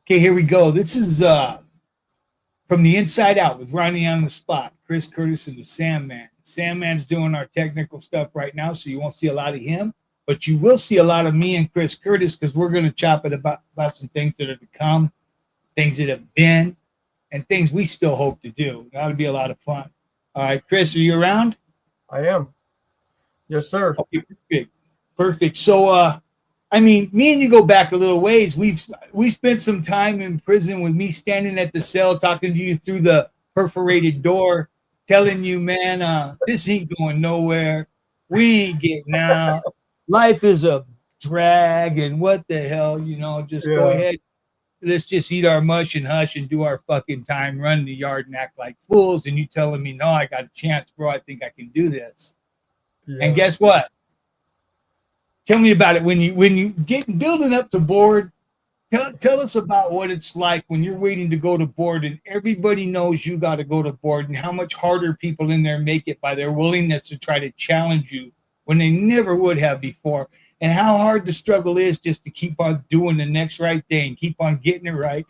Okay, here we go. This is from the inside out with Ronnie on the spot, Chris Curtis and the Sandman. Sandman's doing our technical stuff right now, so you won't see a lot of him, but you will see a lot of me and Chris Curtis because we're going to chop it about some things that are to come, things that have been, and things we still hope to do. That'll be a lot of fun. All right, Chris, are you around? I am. Yes, sir. Okay, perfect. Perfect. So, I mean, me and you go back a little ways. We spent some time in prison with me standing at the cell, talking to you through the perforated door, telling you, man, this ain't going nowhere. We ain't getting out. Life is a drag, and what the hell, just go Yeah. ahead. Let's just eat our mush and hush and do our fucking time, run the yard and act like fools. And you telling me, no, I got a chance, bro. I think I can do this. And Yeah. guess what? Tell me about it when you get building up to board. Tell us about what it's like when you're waiting to go to board and everybody knows you got to go to board, and how much harder people in there make it by their willingness to try to challenge you when they never would have before, and how hard the struggle is just to keep on doing the next right thing, keep on getting it right,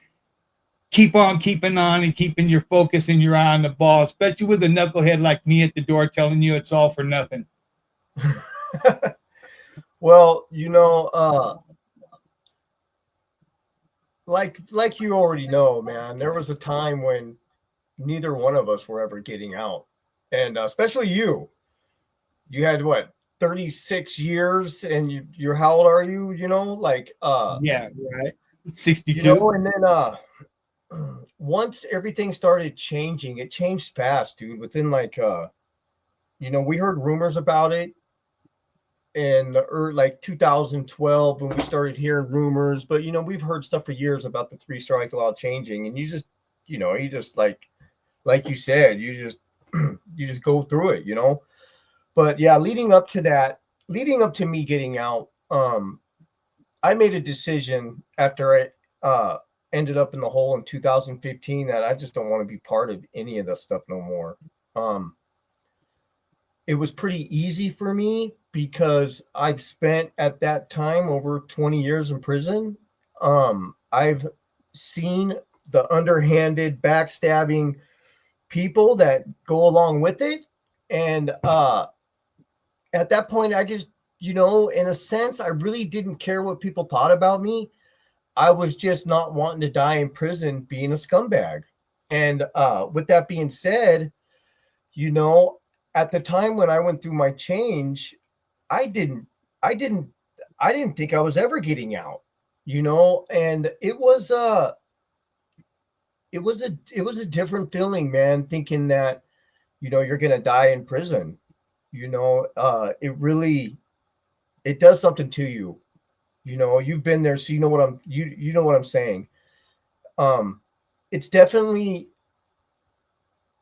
keep on keeping on and keeping your focus and your eye on the ball, especially with a knucklehead like me at the door telling you it's all for nothing. Well, like you already know, man, there was a time when neither one of us were ever getting out. And especially you. You had what, 36 years, and you're how old are you, Yeah, right. 62. and then once everything started changing, it changed fast, dude. Within we heard rumors about it in the early, like 2012 when we started hearing rumors, but we've heard stuff for years about the three strike law changing, and you just like you said, you just go through it, But yeah, leading up to me getting out, I made a decision after I ended up in the hole in 2015 that I just don't want to be part of any of this stuff no more. It was pretty easy for me because I've spent at that time over 20 years in prison. I've seen the underhanded, backstabbing people that go along with it. And at that point, I just, in a sense, I really didn't care what people thought about me. I was just not wanting to die in prison being a scumbag. And with that being said, you know, at the time when I went through my change, I didn't, I didn't, I didn't think I was ever getting out, and it was a different feeling, man, thinking that, you're going to die in prison. It does something to you. You've been there, so you know what I'm saying. Um, it's definitely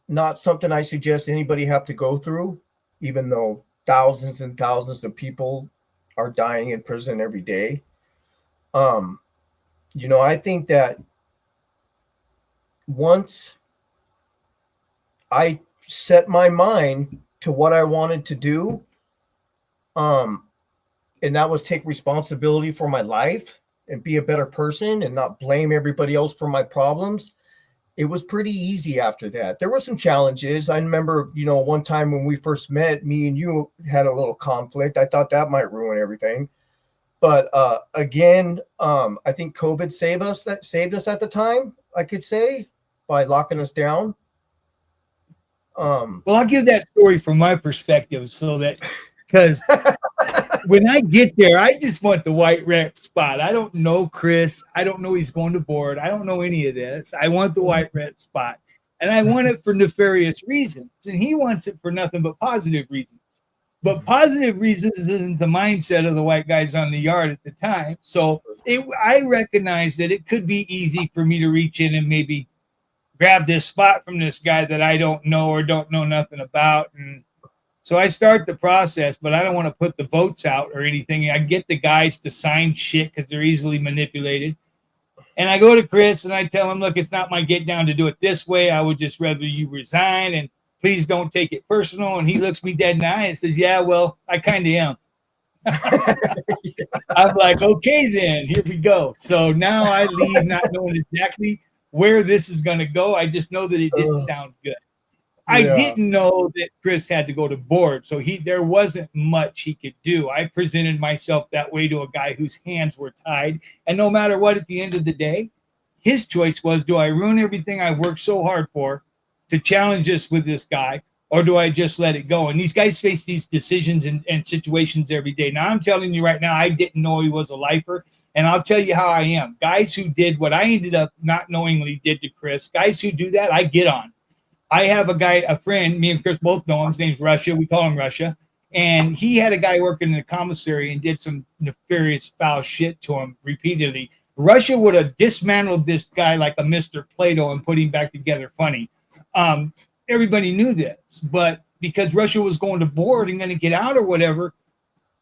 not something I suggest anybody have to go through, even though thousands and thousands of people are dying in prison every day. Um, I think that once I set my mind to what I wanted to do, um, and that was take responsibility for my life and be a better person and not blame everybody else for my problems. It was pretty easy after that. There were some challenges. I remember, one time when we first met, me and you had a little conflict. I thought that might ruin everything. But again, I think COVID saved us at the time, I could say, by locking us down. Um, Well, I'll give that story from my perspective so that because when I get there, I just want the white rep spot. I don't know Chris. I don't know he's going to board. I don't know any of this. I want the white rep spot. And I want it for nefarious reasons. And he wants it for nothing but positive reasons. But positive reasons isn't the mindset of the white guys on the yard at the time. So I recognize that it could be easy for me to reach in and maybe grab this spot from this guy that I don't know or don't know nothing about. And so I start the process, but I don't want to put the votes out or anything. I get the guys to sign shit because they're easily manipulated. And I go to Chris and I tell him, look, it's not my get down to do it this way. I would just rather you resign and please don't take it personal. And he looks me dead in the eye and says, yeah, well, I kind of am. I'm like, okay, then here we go. So now I leave not knowing exactly where this is going to go. I just know that it didn't sound good. I didn't know that Chris had to go to board, so there wasn't much he could do. I presented myself that way to a guy whose hands were tied, and no matter what, at the end of the day, his choice was: do I ruin everything I worked so hard for to challenge this with this guy, or do I just let it go? And these guys face these decisions and situations every day. Now, I'm telling you right now, I didn't know he was a lifer, and I'll tell you how I am. Guys who did what I ended up not knowingly did to Chris, guys who do that, I get on. I have a friend, me and Chris both know him. His name's Russia. We call him Russia. And he had a guy working in the commissary and did some nefarious foul shit to him repeatedly. Russia would have dismantled this guy like a Mr. Plato and put him back together funny. Everybody knew this, but because Russia was going to board and going to get out or whatever,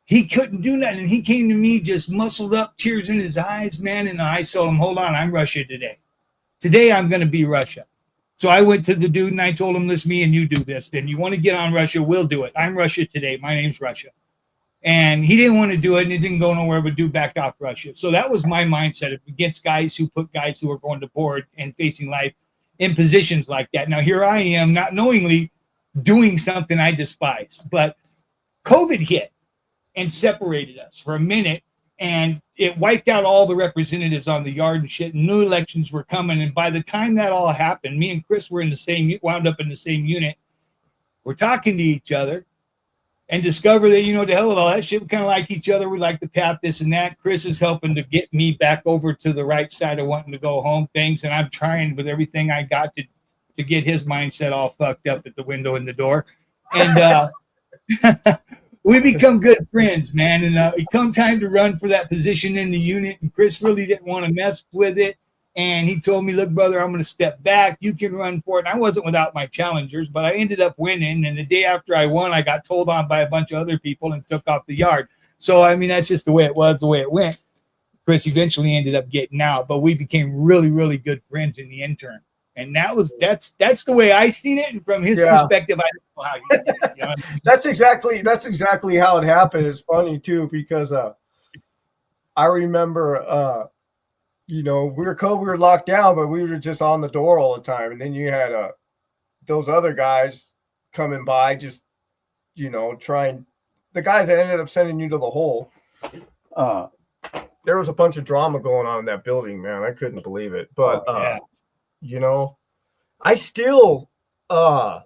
he couldn't do nothing. And he came to me just muscled up, tears in his eyes, man. And I told him, hold on, I'm Russia today. Today I'm going to be Russia. So I went to the dude and I told him, listen, me and you do this. Then you want to get on Russia, we'll do it. I'm Russia today. My name's Russia. And he didn't want to do it, and it didn't go nowhere, but dude backed off Russia. So that was my mindset against guys who put guys who are going to board and facing life in positions like that. Now, here I am, not knowingly doing something I despise. But COVID hit and separated us for a minute, and it wiped out all the representatives on the yard and shit. New elections were coming, and by the time that all happened, me and Chris were wound up in the same unit. We're talking to each other and discover that, the hell with all that shit, we kind of like each other. We like the path, this and that. Chris is helping to get me back over to the right side of wanting to go home things, and I'm trying with everything I got to get his mindset all fucked up at the window and the door. And we become good friends, man. And it come time to run for that position in the unit, and Chris really didn't want to mess with it. And he told me, look, brother, I'm going to step back. You can run for it. And I wasn't without my challengers, but I ended up winning. And the day after I won, I got told on by a bunch of other people and took off the yard. So, I mean, that's just the way it was, the way it went. Chris eventually ended up getting out, but we became really, really good friends in the intern. And that's the way I seen it. And from his perspective, I don't know how he seen it. You know? That's exactly how it happened. It's funny too, because I remember we were locked down, but we were just on the door all the time. And then you had those other guys coming by, just trying. The guys that ended up sending you to the hole. There was a bunch of drama going on in that building, man. I couldn't believe it. But I still God,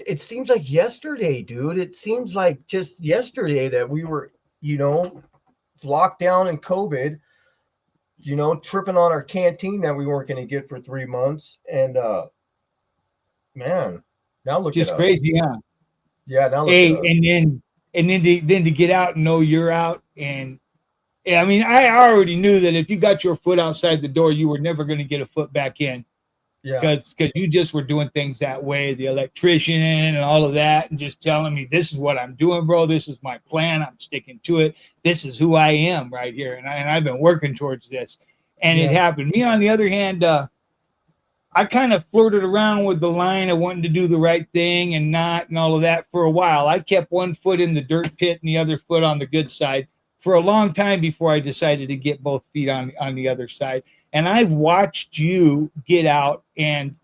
it seems like yesterday, dude. It seems like just yesterday that we were, locked down in COVID, tripping on our canteen that we weren't going to get for 3 months. And man, now look just at crazy, us. Huh? Yeah, now look hey, at us. and then to get out and know you're out. And I mean, I already knew that if you got your foot outside the door, you were never going to get a foot back in. Yeah, because you just were doing things that way, the electrician and all of that, and just telling me, this is what I'm doing, bro. This is my plan. I'm sticking to it. This is who I am right here. And I've been working towards this. And it happened. Me, on the other hand, I kind of flirted around with the line of wanting to do the right thing and not, and all of that for a while. I kept one foot in the dirt pit and the other foot on the good side for a long time before I decided to get both feet on the other side. And I've watched you get out and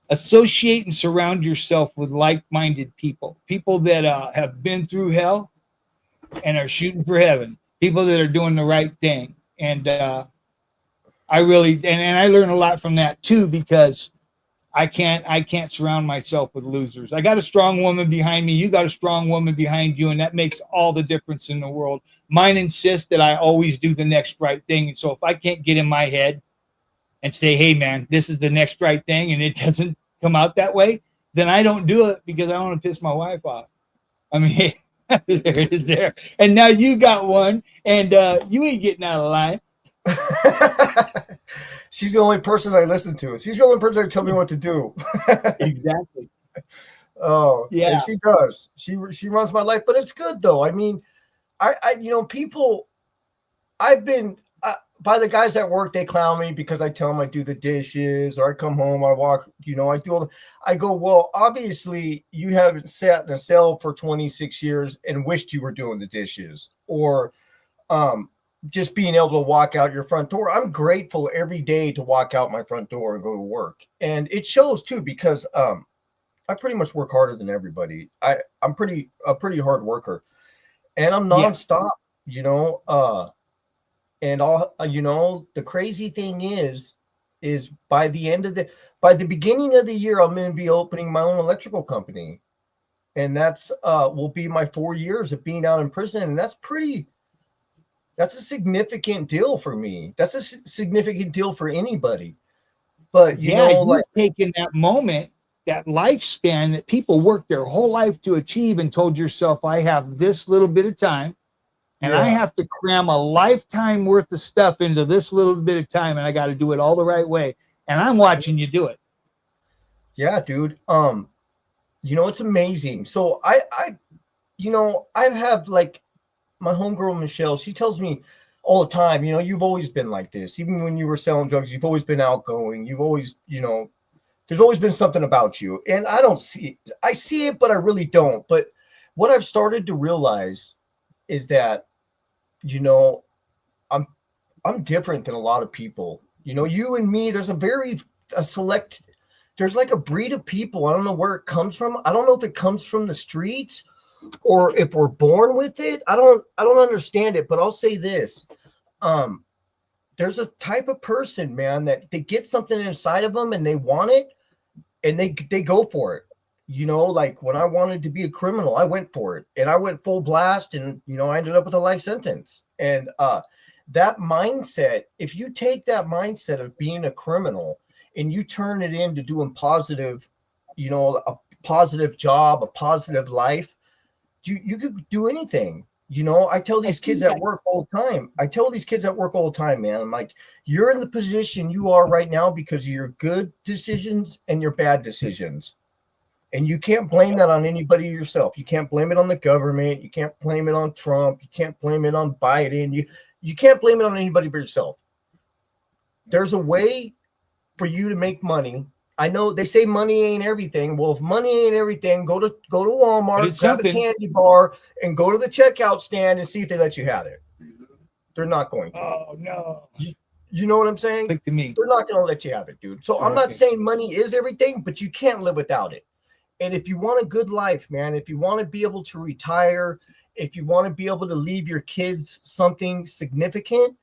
associate and surround yourself with like-minded people that have been through hell and are shooting for heaven, people that are doing the right thing. And I really, and I learn a lot from that too, because I can't surround myself with losers. I got a strong woman behind me. You got a strong woman behind you, and that makes all the difference in the world. Mine insists that I always do the next right thing. And so if I can't get in my head and say, hey, man, this is the next right thing, and it doesn't come out that way, then I don't do it, because I don't want to piss my wife off. I mean, there it is there. And now you got one, and you ain't getting out of line. She's the only person I listen to. She's the only person that tell me what to do. Exactly. Oh, yeah, she does. She runs my life, but it's good though. I mean, I people, I've been by the guys at work, they clown me because I tell them I do the dishes, or I come home, I walk, I do all the, I go, well, obviously you haven't sat in a cell for 26 years and wished you were doing the dishes, or just being able to walk out your front door. I'm grateful every day to walk out my front door and go to work. And it shows too, because I pretty much work harder than everybody. I'm a pretty hard worker, and I'm nonstop, and all, the crazy thing is by the beginning of the year, I'm going to be opening my own electrical company. And that's will be my 4 years of being out in prison. And that's a significant deal for me. That's a significant deal for anybody. But you've taken that moment, that lifespan that people work their whole life to achieve, and told yourself, I have this little bit of time, and I have to cram a lifetime worth of stuff into this little bit of time, and I got to do it all the right way. And I'm watching you do it. Yeah, dude. It's amazing. So I have, like, my homegirl Michelle. She tells me all the time, you've always been like this. Even when you were selling drugs, you've always been outgoing. You've always, there's always been something about you. And I see it, but I really don't. But what I've started to realize is that, I'm different than a lot of people. You and me, there's there's like a breed of people. I don't know where it comes from. I don't know if it comes from the streets or if we're born with it. I don't understand it, but I'll say this. There's a type of person, man, that they get something inside of them and they want it, and they go for it. Like when I wanted to be a criminal, I went for it, and I went full blast, and I ended up with a life sentence. And that mindset, if you take that mindset of being a criminal and you turn it into doing positive, a positive job, a positive life, you could do anything. I tell these kids at work all the time. Man, I'm like, you're in the position you are right now because of your good decisions and your bad decisions. And you can't blame that on anybody yourself. You can't blame it on the government. You can't blame it on Trump. You can't blame it on Biden. You can't blame it on anybody but yourself. There's a way for you to make money. I know they say money ain't everything. Well, if money ain't everything, go to Walmart, grab a candy bar, and go to the checkout stand and see if they let you have it. They're not going to. Oh, no. You know what I'm saying? Click to me. They're not going to let you have it, dude. So I'm not saying money is everything, but you can't live without it. And if you want a good life, man, if you want to be able to retire, if you want to be able to leave your kids something significant,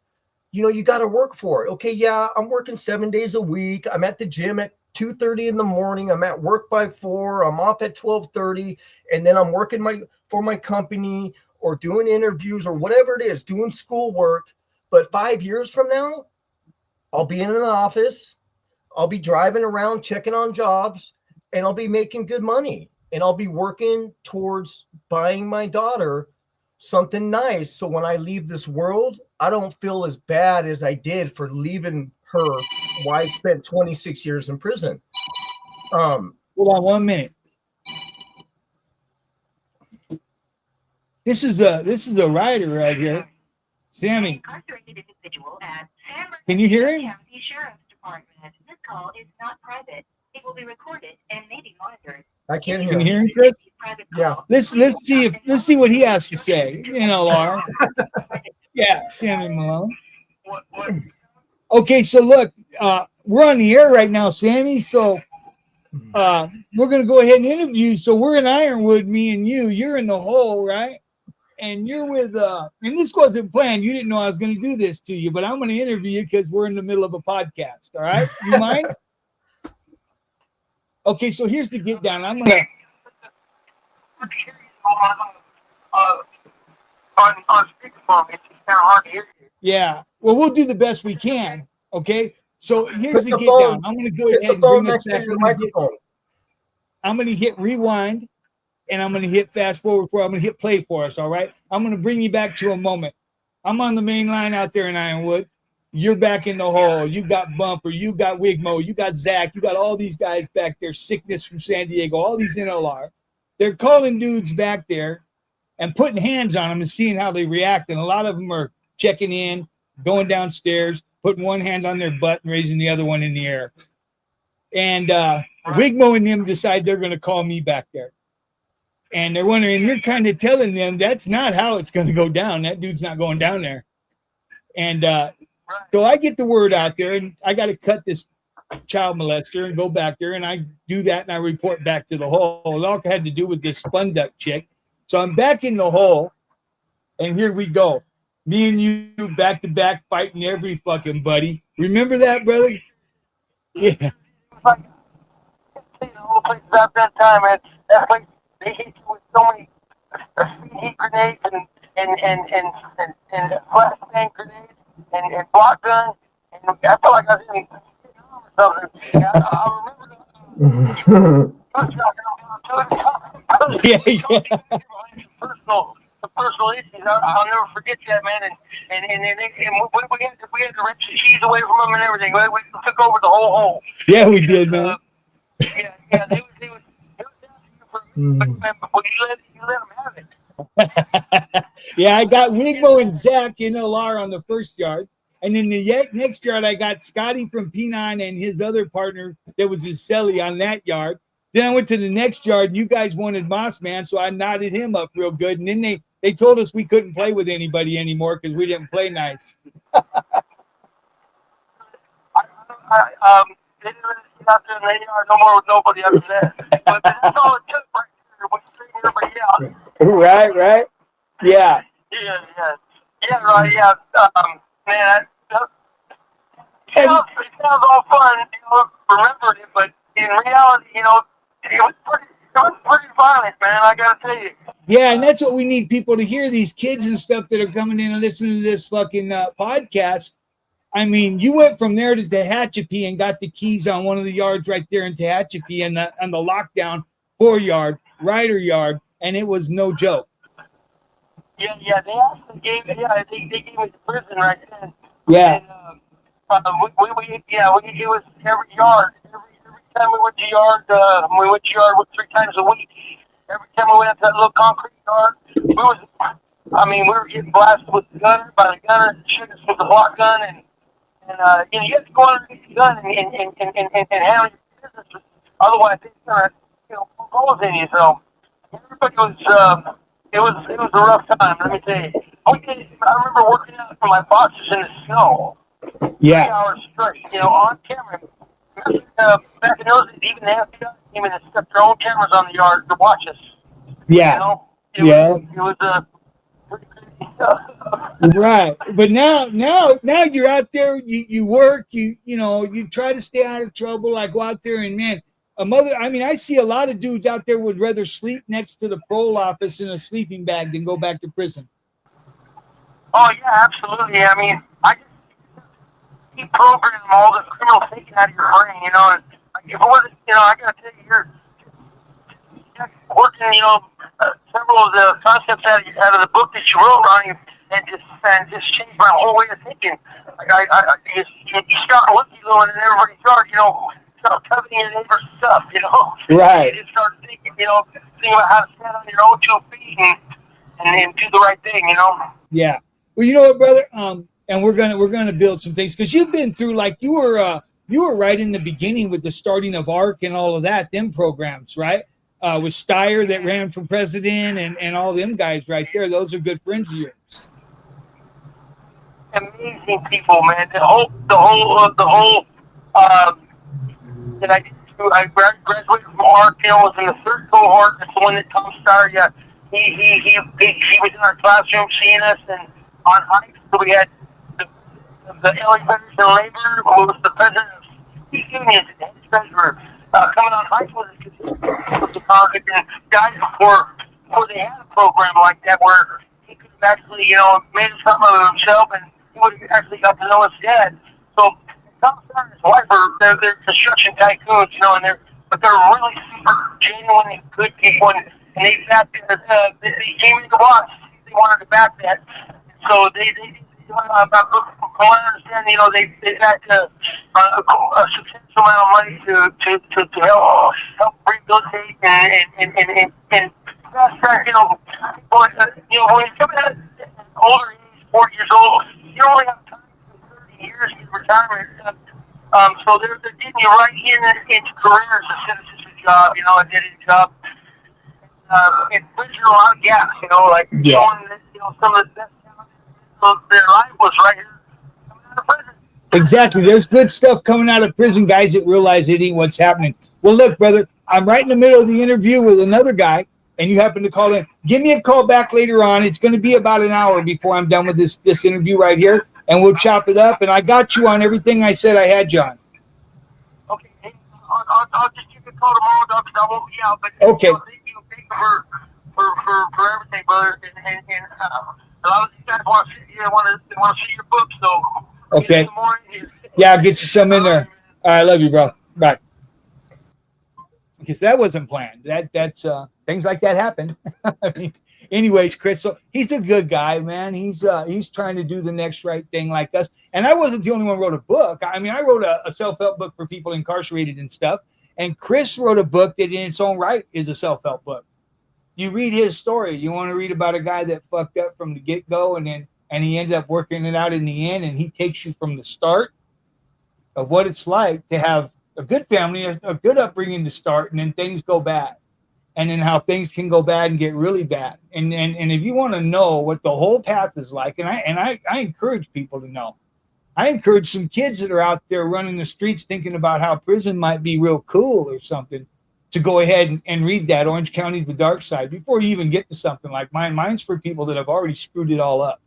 you got to work for it. Okay, yeah, I'm working 7 days a week. I'm at the gym at 2:30 in the morning. I'm at work by 4. I'm off at 12:30, and then I'm working for my company or doing interviews or whatever it is, doing schoolwork. But 5 years from now, I'll be in an office. I'll be driving around checking on jobs, and I'll be making good money, and I'll be working towards buying my daughter something nice. So when I leave this world, I don't feel as bad as I did for leaving her while I spent 26 years in prison. Hold on 1 minute. This is a writer right here, Sammy. Can you hear him? This call is not private. It will be recorded and may be monitored. I can't hear. Can you hear him, Chris? Yeah. Let's see what he has to say. NLR. Yeah, Sammy Malone. What? Okay, so look, we're on the air right now, Sammy. So we're gonna go ahead and interview. So we're in Ironwood, me and you. You're in the hole, right? And you're with and this wasn't planned. You didn't know I was gonna do this to you, but I'm gonna interview you because we're in the middle of a podcast. All right, you mind? Okay, so here's the get down. I'm gonna on speakerphone. It's kind of hard to hear you. Yeah, well, we'll do the best we can. Okay, so here's the get down. I'm gonna go ahead and bring it back. I'm gonna hit rewind, and I'm gonna hit fast forward I'm gonna hit play for us. All right, I'm gonna bring you back to a moment. I'm on the main line out there in Ironwood. You're back in the hole. You got Bumper. You got Wigmo. You got Zach. You got all these guys back there. Sickness from San Diego. All these NLR. They're calling dudes back there and putting hands on them and seeing how they react. And a lot of them are checking in, going downstairs, putting one hand on their butt and raising the other one in the air. And Wigmo and them decide they're going to call me back there. And they're wondering, you're kind of telling them that's not how it's going to go down. That dude's not going down there. And so I get the word out there, and I got to cut this child molester and go back there, and I do that, and I report back to the hole. It all had to do with this spun duck chick. So I'm back in the hole, and here we go. Me and you back to back fighting every fucking buddy. Remember that, brother? Yeah. Like, the whole place at that time, man. That place, they hit you with so many speed heat grenades and flashbang grenades and block guns. And I felt like I was in or something. I remember the personal issues. I'll never forget that, man. And we had to rip the cheese away from them and everything. We took over the whole hole. Yeah, we did, man. Yeah, they was but you let them have it. Yeah, I got Wigmo and Zach NLR on the first yard. And then the next yard, I got Scotty from P9 and his other partner that was his celly on that yard. Then I went to the next yard, and you guys wanted Moss Man, so I knotted him up real good. And then they told us we couldn't play with anybody anymore because we didn't play nice. They didn't really get out there, and they are no more with nobody after that. But that's all it took right there was straighten everybody out. Right. Yeah. Yeah, right, yeah. Man, it sounds all fun, remembering it, but in reality, it was pretty violent, man. I gotta tell you. Yeah, and that's what we need people to hear. These kids and stuff that are coming in and listening to this fucking podcast. I mean, you went from there to Tehachapi and got the keys on one of the yards right there in Tehachapi and on the lockdown 4-yard, rider yard, and it was no joke. Yeah, they actually gave me the prison right then. Yeah. And, it was every yard. Every time we went to yard, we went to yard 3 times a week. Every time we went to that little concrete yard, we were getting blasted with the gunner by the gunner, shooting us with the block gun, and you have to go underneath the gun and handle your business. Otherwise, they're gonna put holes in you. So everybody was. It was a rough time, let me tell you. I remember working out for my boxes in the snow. Yeah. 3 hours straight, on camera. Back in those days, even the FBI came in and stuck their own cameras on the yard to watch us. Yeah. It was pretty crazy stuff. Right. But now you're out there, you work, you try to stay out of trouble, like go out there and man. I see a lot of dudes out there would rather sleep next to the parole office in a sleeping bag than go back to prison. Oh, yeah, absolutely. I mean, I just deprogram all the criminal thinking out of your brain, and if it wasn't, I got to tell you, you're working, several of the concepts out of the book that you wrote, Ronnie, and just changed my whole way of thinking. Like, you start looking low in everybody's yard, start coveting your neighbor's stuff, Right. You just start thinking, thinking about how to stand on your own 2 feet and do the right thing, Yeah. Well, you know what, brother? And we're gonna build some things because you've been through like you were right in the beginning with the starting of ARC and all of that, them programs, right? With Steyer that ran for president and all them guys right there. Those are good friends of yours. Amazing people, man. The whole that I did too. I graduated from ARC, was in the 3rd cohort. That's the one that Tom Steyer, he was in our classroom seeing us and on hikes. So we had the LA Federation of Labor, who was the president of State Unions and head treasurer, coming on hikes with us because the Congress and guys before they had a program like that where he could have actually, made something of himself and he would have actually got to know his dad. So Tom Steyer and his wife they're construction tycoons, but they're really super genuine and good people, and they backed they came into the box. They wanted to back that, so they from what I understand, they backed a substantial amount of money to help rehabilitate and fast track, people, when you come at an older age, 40 years old, you don't really have time years in retirement. So they're getting you right into careers instead of just a job, you know, a dead-end job. It bridges a lot of gaps, you know, like showing that, you know, some of the best talent of their life was right here coming out of prison. Exactly. There's good stuff coming out of prison, guys that realize it ain't what's happening. Well, look, brother, I'm right in the middle of the interview with another guy, and you happen to call in. Give me a call back later on. It's going to be about an hour before I'm done with this interview right here, and we'll chop it up. And I got you on everything I said I had, John. Okay, hey, I'll just give you a call tomorrow, Doc, because I won't be out. But okay. You know, thank you for everything, brother. And a lot of these guys want to see your book, so okay. In the morning, yeah, I'll get you some in there. All right, love you, bro. Bye. Because that wasn't planned. That's things like that happen. I mean, anyways, Chris, so he's a good guy, man. He's trying to do the next right thing like us. And I wasn't the only one who wrote a book. I mean, I wrote a self-help book for people incarcerated and stuff. And Chris wrote a book that in its own right is a self-help book. You read his story. You want to read about a guy that fucked up from the get-go and he ended up working it out in the end, and he takes you from the start of what it's like to have a good family, a good upbringing to start, and then things go bad. And then how things can go bad and get really bad. And if you want to know what the whole path is like, and I encourage people to know. I encourage some kids that are out there running the streets thinking about how prison might be real cool or something to go ahead and read that Orange County, The Dark Side before you even get to something like mine. Mine's for people that have already screwed it all up.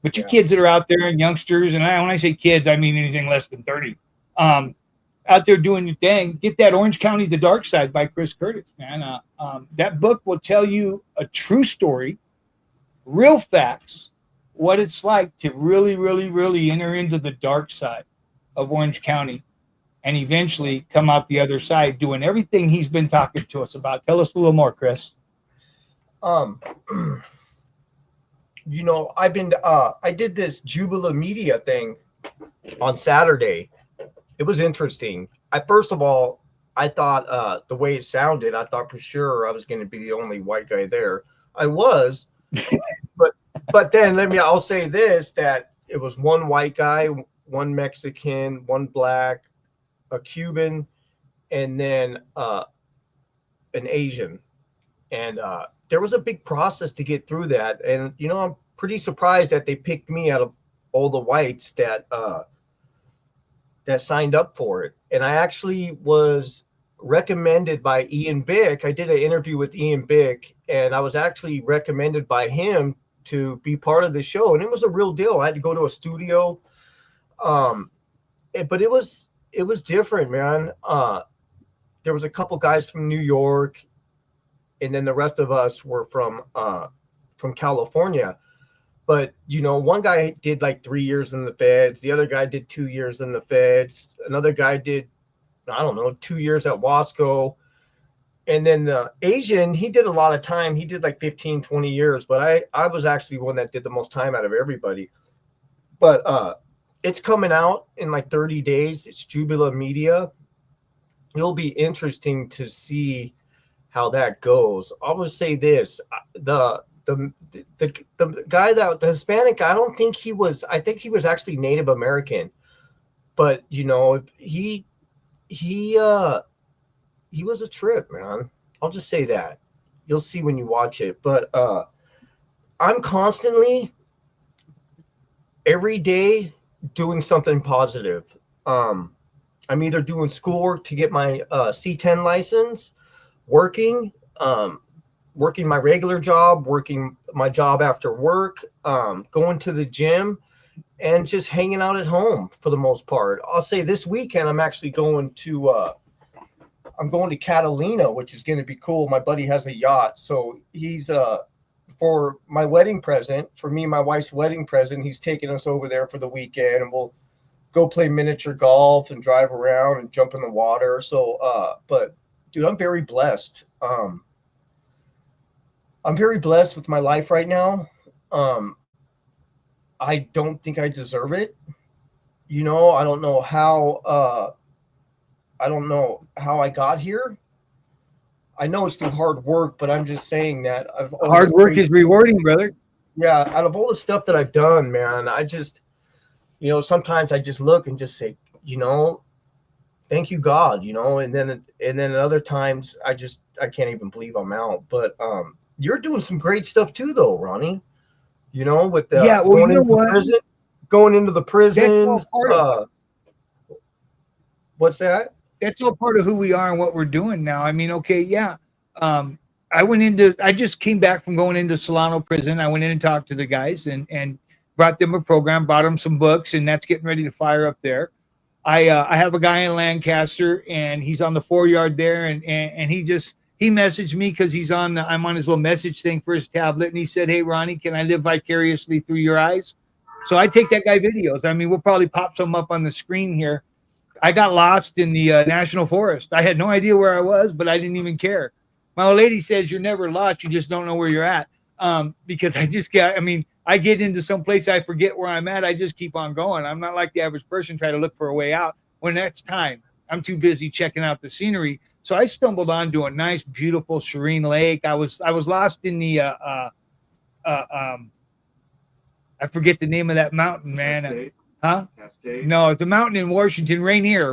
But you kids that are out there and youngsters, and when I say kids, I mean anything less than 30, out there doing your thing, get that Orange County, The Dark Side by Chris Curtis, man. That book will tell you a true story, real facts, what it's like to really, really, really enter into the dark side of Orange County and eventually come out the other side doing everything he's been talking to us about. Tell us a little more, Chris. You know, I did this Jubilee Media thing on Saturday. It was interesting. First of all, I thought the way it sounded, I thought for sure I was going to be the only white guy there. I was, but then I'll say this, that it was one white guy, one Mexican, one black, a Cuban, and then an Asian. And there was a big process to get through that. And, you know, I'm pretty surprised that they picked me out of all the whites that signed up for it. And I actually was recommended by Ian Bick. I did an interview with Ian Bick, and I was actually recommended by him to be part of the show. And it was a real deal. I had to go to a studio. But it was different, man. There was a couple guys from New York, and then the rest of us were from California. But, you know, one guy did like 3 years in the feds. The other guy did 2 years in the feds. Another guy did, 2 years at Wasco. And then the Asian, he did a lot of time. He did like 15, 20 years. But I was actually one that did the most time out of everybody. But it's coming out in like 30 days. It's Jubilee Media. It'll be interesting to see how that goes. I would say this, the guy, the Hispanic guy, I think he was actually Native American, but you know, he was a trip, man. I'll just say that. You'll see when you watch it. But I'm constantly every day doing something positive. I'm either doing schoolwork to get my C10 license, working my regular job, working my job after work, going to the gym, and just hanging out at home for the most part. I'll say this weekend I'm actually going to Catalina, which is going to be cool. My buddy has a yacht, so he's for my wedding present, for me and my wife's wedding present, he's taking us over there for the weekend, and we'll go play miniature golf and drive around and jump in the water. So, but dude, I'm very blessed. I'm very blessed with my life right now. I don't think I deserve it. You know, I don't know how I got here. I know it's through hard work, but I'm just saying that hard work is rewarding, brother. Yeah, out of all the stuff that I've done, man, I you know, sometimes I just look and just say, you know, thank you, God, you know, and then at other times I can't even believe I'm out. But you're doing some great stuff too, though, Ronnie. You know, with the Yeah, well, you know what? Going into the That's all prisons. part of it. What's that? That's all part of who we are and what we're doing now. I mean, okay, yeah. I just came back from going into Solano prison. I went in and talked to the guys and brought them a program, brought them some books, and that's getting ready to fire up there. I have a guy in Lancaster, and he's on the 4-yard there, and he messaged me because I'm on his little message thing for his tablet, and he said, "Hey Ronnie, can I live vicariously through your eyes?" So I take that guy videos. I mean, we'll probably pop some up on the screen here. I got lost in the national forest. I had no idea where I was, but I didn't even care. My old lady says you're never lost, you just don't know where you're at. Because I get into some place, I forget where I'm at. I just keep on going. I'm not like the average person try to look for a way out when that's time. I'm too busy checking out the scenery. So I stumbled onto a nice, beautiful, serene lake. I was lost in the I forget the name of that mountain, man. Cascade. Huh? Cascade. No, it's a mountain in Washington,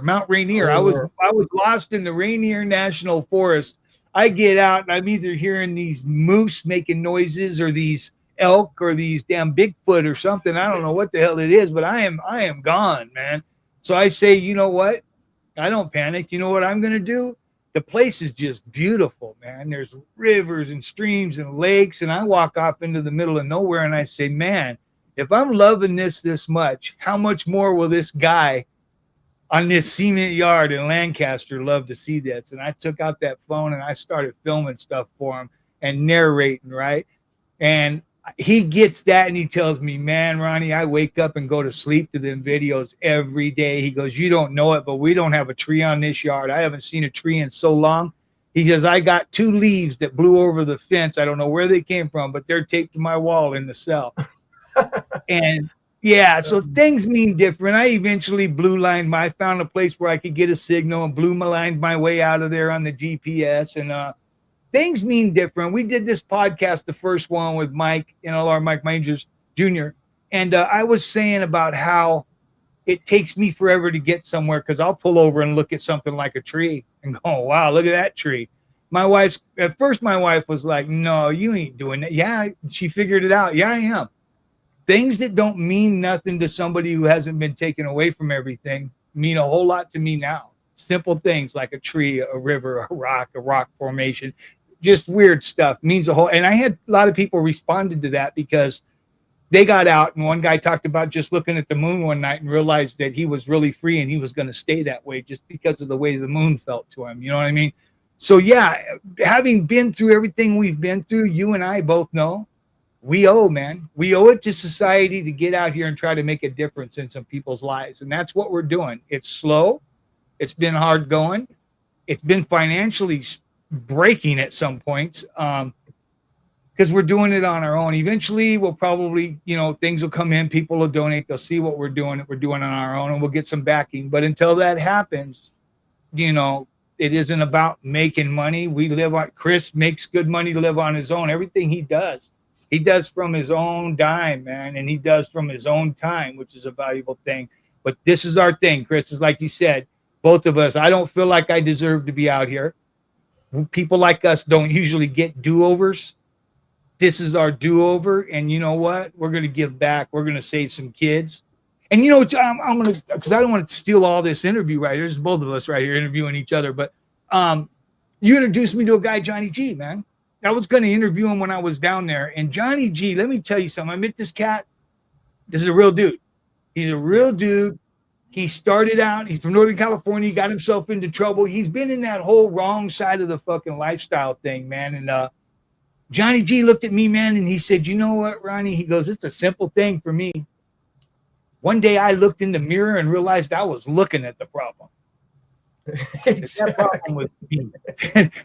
Mount Rainier. I was lost in the Rainier National Forest. I get out and I'm either hearing these moose making noises or these elk or these damn Bigfoot or something. I don't know what the hell it is, but I am gone, man. So I say, you know what? I don't panic. You know what I'm gonna do? The place is just beautiful, man. There's rivers and streams and lakes, and I walk off into the middle of nowhere and I say, man, if I'm loving this much, how much more will this guy on this cement yard in Lancaster love to see this? And I took out that phone and I started filming stuff for him and narrating, right? And he gets that and he tells me, man, Ronnie, I wake up and go to sleep to them videos every day. He goes, you don't know it, but we don't have a tree on this yard. I haven't seen a tree in so long. He goes, I got 2 leaves that blew over the fence. I don't know where they came from, but they're taped to my wall in the cell. And yeah, so things mean different. I eventually I found a place where I could get a signal and lined my way out of there on the GPS. And things mean different. We did this podcast, the first one with Mike, NLR, Mike Mangers Jr. And I was saying about how it takes me forever to get somewhere because I'll pull over and look at something like a tree and go, wow, look at that tree. At first my wife was like, no, you ain't doing that. Yeah, she figured it out. Yeah, I am. Things that don't mean nothing to somebody who hasn't been taken away from everything mean a whole lot to me now. Simple things like a tree, a river, a rock formation, just weird stuff means a whole. And I had a lot of people responded to that because they got out, and one guy talked about just looking at the moon one night and realized that he was really free and he was going to stay that way just because of the way the moon felt to him. You know what I mean? So yeah, having been through everything we've been through, you and I both know we owe it to society to get out here and try to make a difference in some people's lives. And that's what we're doing. It's slow. It's been hard going. It's been financially breaking at some points because we're doing it on our own. Eventually, we'll probably, things will come in. People will donate. They'll see what we're doing on our own, and we'll get some backing. But until that happens, it isn't about making money. Chris makes good money to live on his own. Everything he does from his own dime, man, and he does from his own time, which is a valuable thing. But this is our thing, Chris, is like you said, both of us. I don't feel like I deserve to be out here. People like us don't usually get do-overs. This is our do-over, and you know what? We're going to give back. We're going to save some kids. And I'm going to, because I don't want to steal all this interview right here. There's both of us right here interviewing each other. But you introduced me to a guy, Johnny G, man. I was going to interview him when I was down there. And Johnny G, let me tell you something. I met this cat. This is a real dude. He's a real dude. He started out, he's from Northern California. He got himself into trouble. He's been in that whole wrong side of the fucking lifestyle thing, man. And Johnny G looked at me, man, and he said, you know what, Ronnie? He goes, it's a simple thing for me. One day I looked in the mirror and realized I was looking at the problem. Exactly. That problem was me.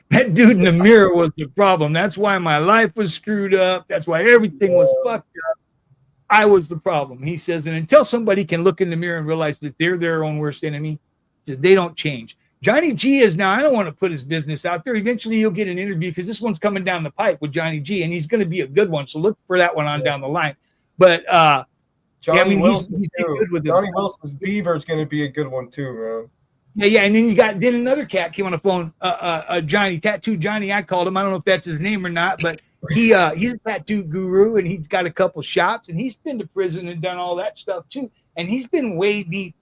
That dude in the mirror was the problem. That's why my life was screwed up. That's why everything was fucked up. I was the problem. He says, and until somebody can look in the mirror and realize that they're their own worst enemy, they don't change. Johnny G is now, I don't want to put his business out there. Eventually you'll get an interview because this one's coming down the pipe with Johnny G, and he's going to be a good one. So look for that one on down the line. But Johnny I mean, Wilson he's too. good with them. Johnny Wilson's Beaver is going to be a good one too, man. Yeah, and then you got another cat came on the phone, Johnny, Tattoo Johnny, I called him. I don't know if that's his name or not, but he's a tattoo guru, and he's got a couple shops, and he's been to prison and done all that stuff too. And he's been way deep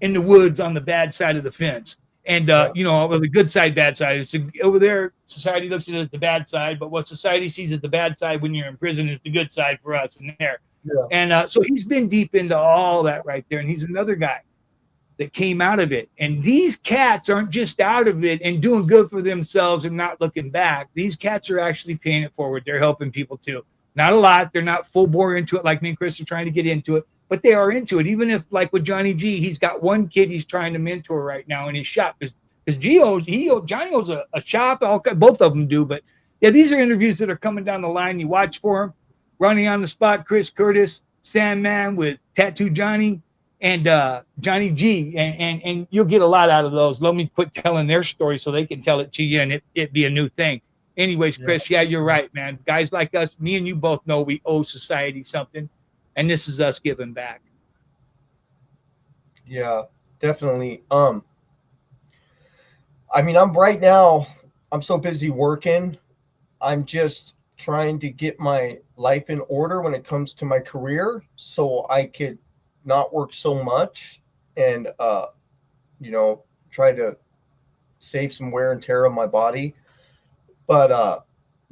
in the woods on the bad side of the fence. And you know, the good side, bad side. It's over there, society looks at it as the bad side, but what society sees as the bad side when you're in prison is the good side for us in there. Yeah. And so he's been deep into all that right there, and he's another guy that came out of it. And these cats aren't just out of it and doing good for themselves and not looking back. These cats are actually paying it forward. They're helping people too. Not a lot. They're not full bore into it like me and Chris are trying to get into it, but they are into it. Even if, like with Johnny G, he's got one kid he's trying to mentor right now in his shop. Because Johnny owns a shop. Both of them do. But yeah, these are interviews that are coming down the line. You watch for them. Running on the spot, Chris Curtis, Sandman with Tattoo Johnny, and Johnny G, and you'll get a lot out of those. Let me quit telling their story so they can tell it to you, and it be a new thing. Anyways, Chris, yeah, you're right, man. Guys like us, me and you both know we owe society something, and this is us giving back. Yeah, definitely. I mean, I'm so busy working. I'm just trying to get my life in order when it comes to my career, so I could not work so much and you know, try to save some wear and tear on my body. But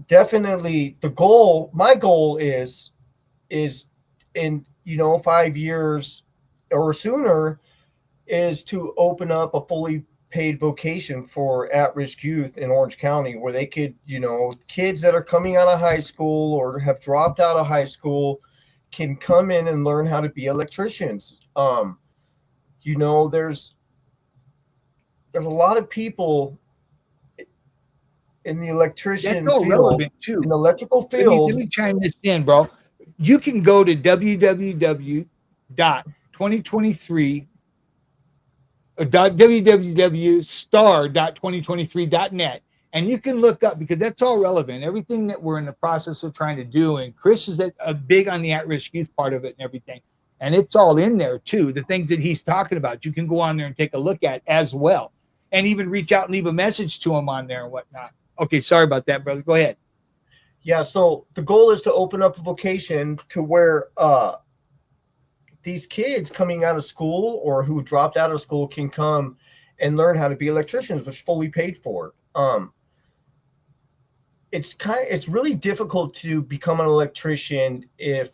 definitely my goal is in, you know, 5 years or sooner is to open up a fully paid vocation for at-risk youth in Orange County, where they could, you know, kids that are coming out of high school or have dropped out of high school can come in and learn how to be electricians. You know, there's a lot of people in the electrician That's all field, relevant too. in the electrical field. Let me chime this in, bro. You can go to www.2023 or www.star.2023.net, and you can look up, because that's all relevant. Everything that we're in the process of trying to do, and Chris is a big on the at-risk youth part of it and everything, and it's all in there too. The things that he's talking about, you can go on there and take a look at as well, and even reach out and leave a message to him on there and whatnot. Okay, sorry about that, brother. Go ahead. Yeah, so the goal is to open up a vocation to where these kids coming out of school or who dropped out of school can come and learn how to be electricians, which is fully paid for. It's really difficult to become an electrician if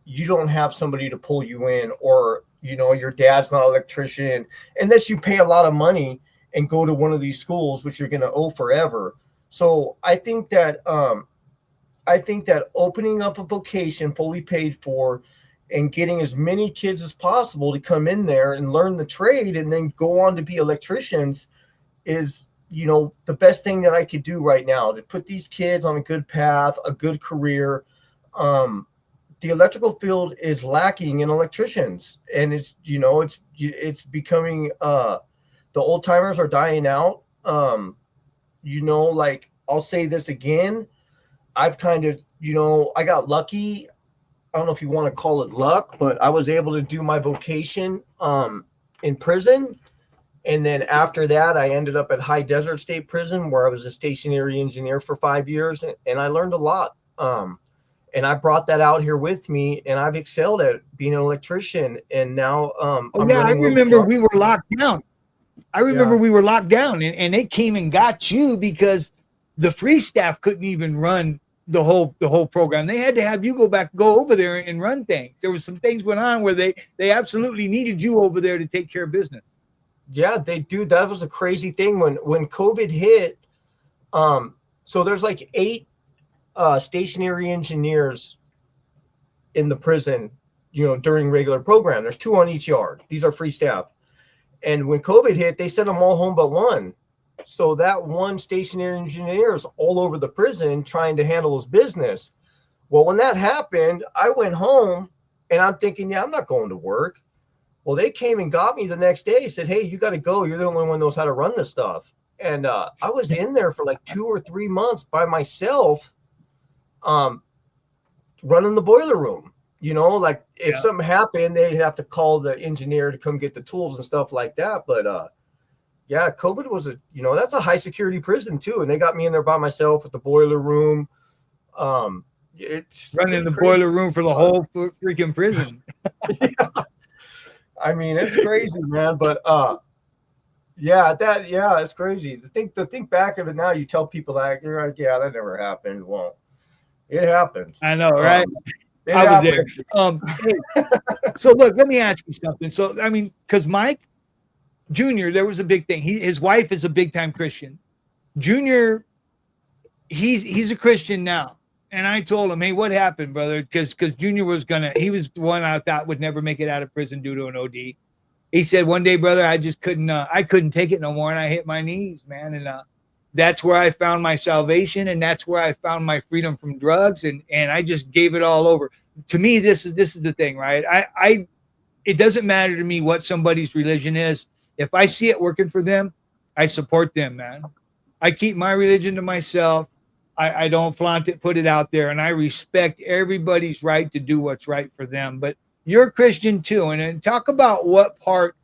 you don't have somebody to pull you in, or, you know, your dad's not an electrician, unless you pay a lot of money and go to one of these schools, which you're going to owe forever. So I think that opening up a vocation fully paid for and getting as many kids as possible to come in there and learn the trade and then go on to be electricians is, you know, the best thing that I could do right now to put these kids on a good path, a good career. The electrical field is lacking in electricians, and it's, you know, it's becoming, the old timers are dying out. You know, like, I'll say this again. I've kind of, you know, I got lucky. I don't know if you want to call it luck, but I was able to do my vocation in prison. And then after that, I ended up at High Desert State Prison, where I was a stationary engineer for 5 years. And I learned a lot. And I brought that out here with me, and I've excelled at being an electrician. And now I remember we were locked down. We were locked down, and they came and got you because the free staff couldn't even run the whole program. They had to have you go over there and run things. There was some things went on where they absolutely needed you over there to take care of business. Yeah, they do. That was a crazy thing when COVID hit. So there's like 8 stationary engineers in the prison, you know, during regular program. There's 2 on each yard. These are free staff. And when COVID hit, they sent them all home but one. So that one stationary engineer is all over the prison trying to handle his business. Well, when that happened, I went home and I'm thinking, yeah, I'm not going to work. Well, they came and got me the next day, said, hey, you got to go. You're the only one who knows how to run this stuff. And I was in there for like 2 or 3 months by myself, running the boiler room. You know, like if Yeah. something happened, they'd have to call the engineer to come get the tools and stuff like that. But yeah, COVID was that's a high security prison too, and they got me in there by myself at the boiler room. It's Running pretty the crazy. boiler room for the whole freaking prison. I mean, it's crazy, man. But it's crazy. To think back of it now, you tell people that you're like, yeah, that never happened. Well, it happened. I know, right? It I was happened. there. So look, let me ask you something. So I mean, because Mike Jr., there was a big thing. His wife is a big time Christian. Junior, he's a Christian now. And I told him, hey, what happened, brother? Because Junior he was the one I thought would never make it out of prison due to an OD. He said, one day, brother, I just couldn't take it no more. And I hit my knees, man. And that's where I found my salvation. And that's where I found my freedom from drugs. And I just gave it all over. To me, this is the thing, right? It doesn't matter to me what somebody's religion is. If I see it working for them, I support them, man. I keep my religion to myself. I don't flaunt it, put it out there, and I respect everybody's right to do what's right for them. But you're a Christian too, and talk about what part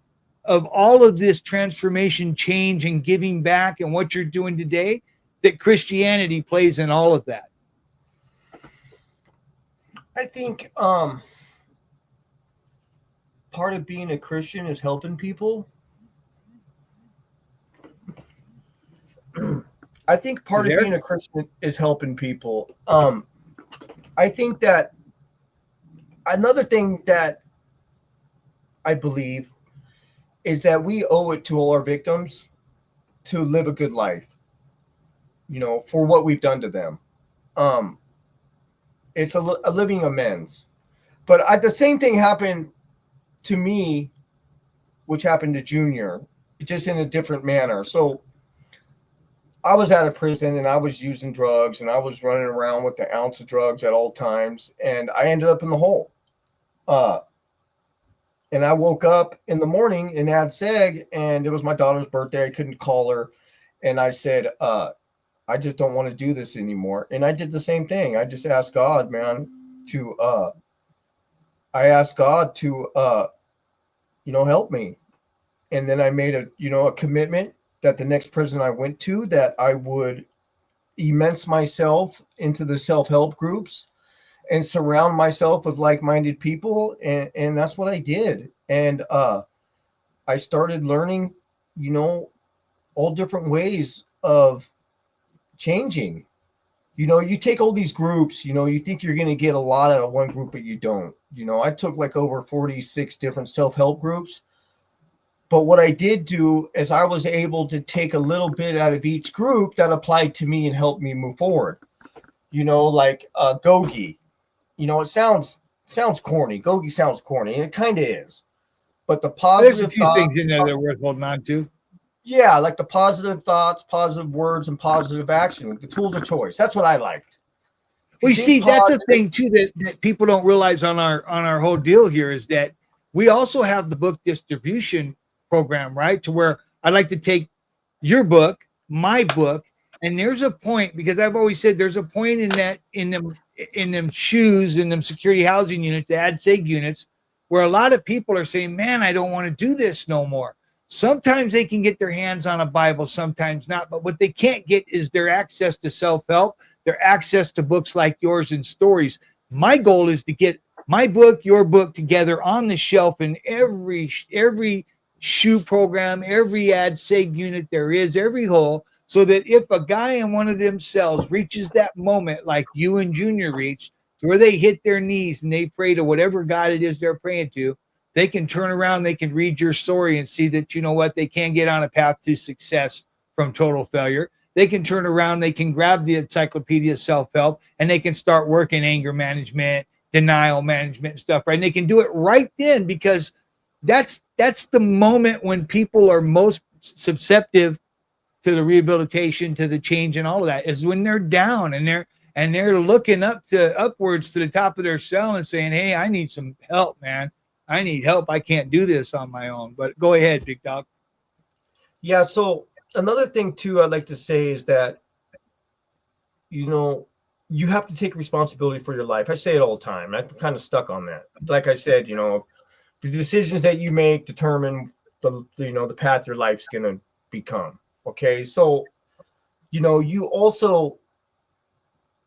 of all of this transformation, change, and giving back, and what you're doing today that Christianity plays in all of that. I think part of being a Christian is helping people. I think part of being a Christian is helping people. I think that another thing that I believe is that we owe it to all our victims to live a good life, for what we've done to them. It's a living amends. But the same thing happened to me, which happened to Junior, just in a different manner. So I was out of prison and I was using drugs and I was running around with the ounce of drugs at all times. And I ended up in the hole. And I woke up in the morning and had seg, and it was my daughter's birthday. I couldn't call her. And I said, I just don't want to do this anymore. And I did the same thing. I just asked God, man, to help me. And then I made a commitment that the next prison I went to, that I would immerse myself into the self-help groups and surround myself with like-minded people. And that's what I did. And I started learning, all different ways of changing. You take all these groups, you think you're going to get a lot out of one group, but you don't. I took like over 46 different self-help groups. But what I did do is I was able to take a little bit out of each group that applied to me and helped me move forward. Like Gogi. It sounds corny. Gogi sounds corny, and it kind of is. But the positive, there's a few things in there that are worth holding on to. Yeah, like the positive thoughts, positive words, and positive action. The tools of choice. That's what I liked. Well, you see, that's a thing too that people don't realize on our whole deal here is that we also have the book distribution program, right? To where I'd like to take your book, my book, and there's a point, because I've always said there's a point in them shoes, in them security housing units, the ad seg units, where a lot of people are saying, man, I don't want to do this no more. Sometimes they can get their hands on a Bible, sometimes not. But what they can't get is their access to self-help, their access to books like yours and stories. My goal is to get my book, your book together on the shelf in every shoe program, every ad seg unit there is, every hole, so that if a guy in one of them cells reaches that moment like you and Junior reached, where they hit their knees and they pray to whatever God it is they're praying to, they can turn around, they can read your story and see that, they can get on a path to success from total failure. They can turn around, they can grab the encyclopedia self-help, and they can start working anger management, denial management and stuff, right? And they can do it right then, because that's the moment when people are most susceptible to the rehabilitation, to the change, and all of that, is when they're down and they're looking upwards to the top of their cell and saying, hey, I need some help, man. I need help. I can't do this on my own. But go ahead, big dog. Yeah. So another thing too, I'd like to say is that, you have to take responsibility for your life. I say it all the time. I'm kind of stuck on that. Like I said, the decisions that you make determine the path your life's going to become. Okay. So, you also,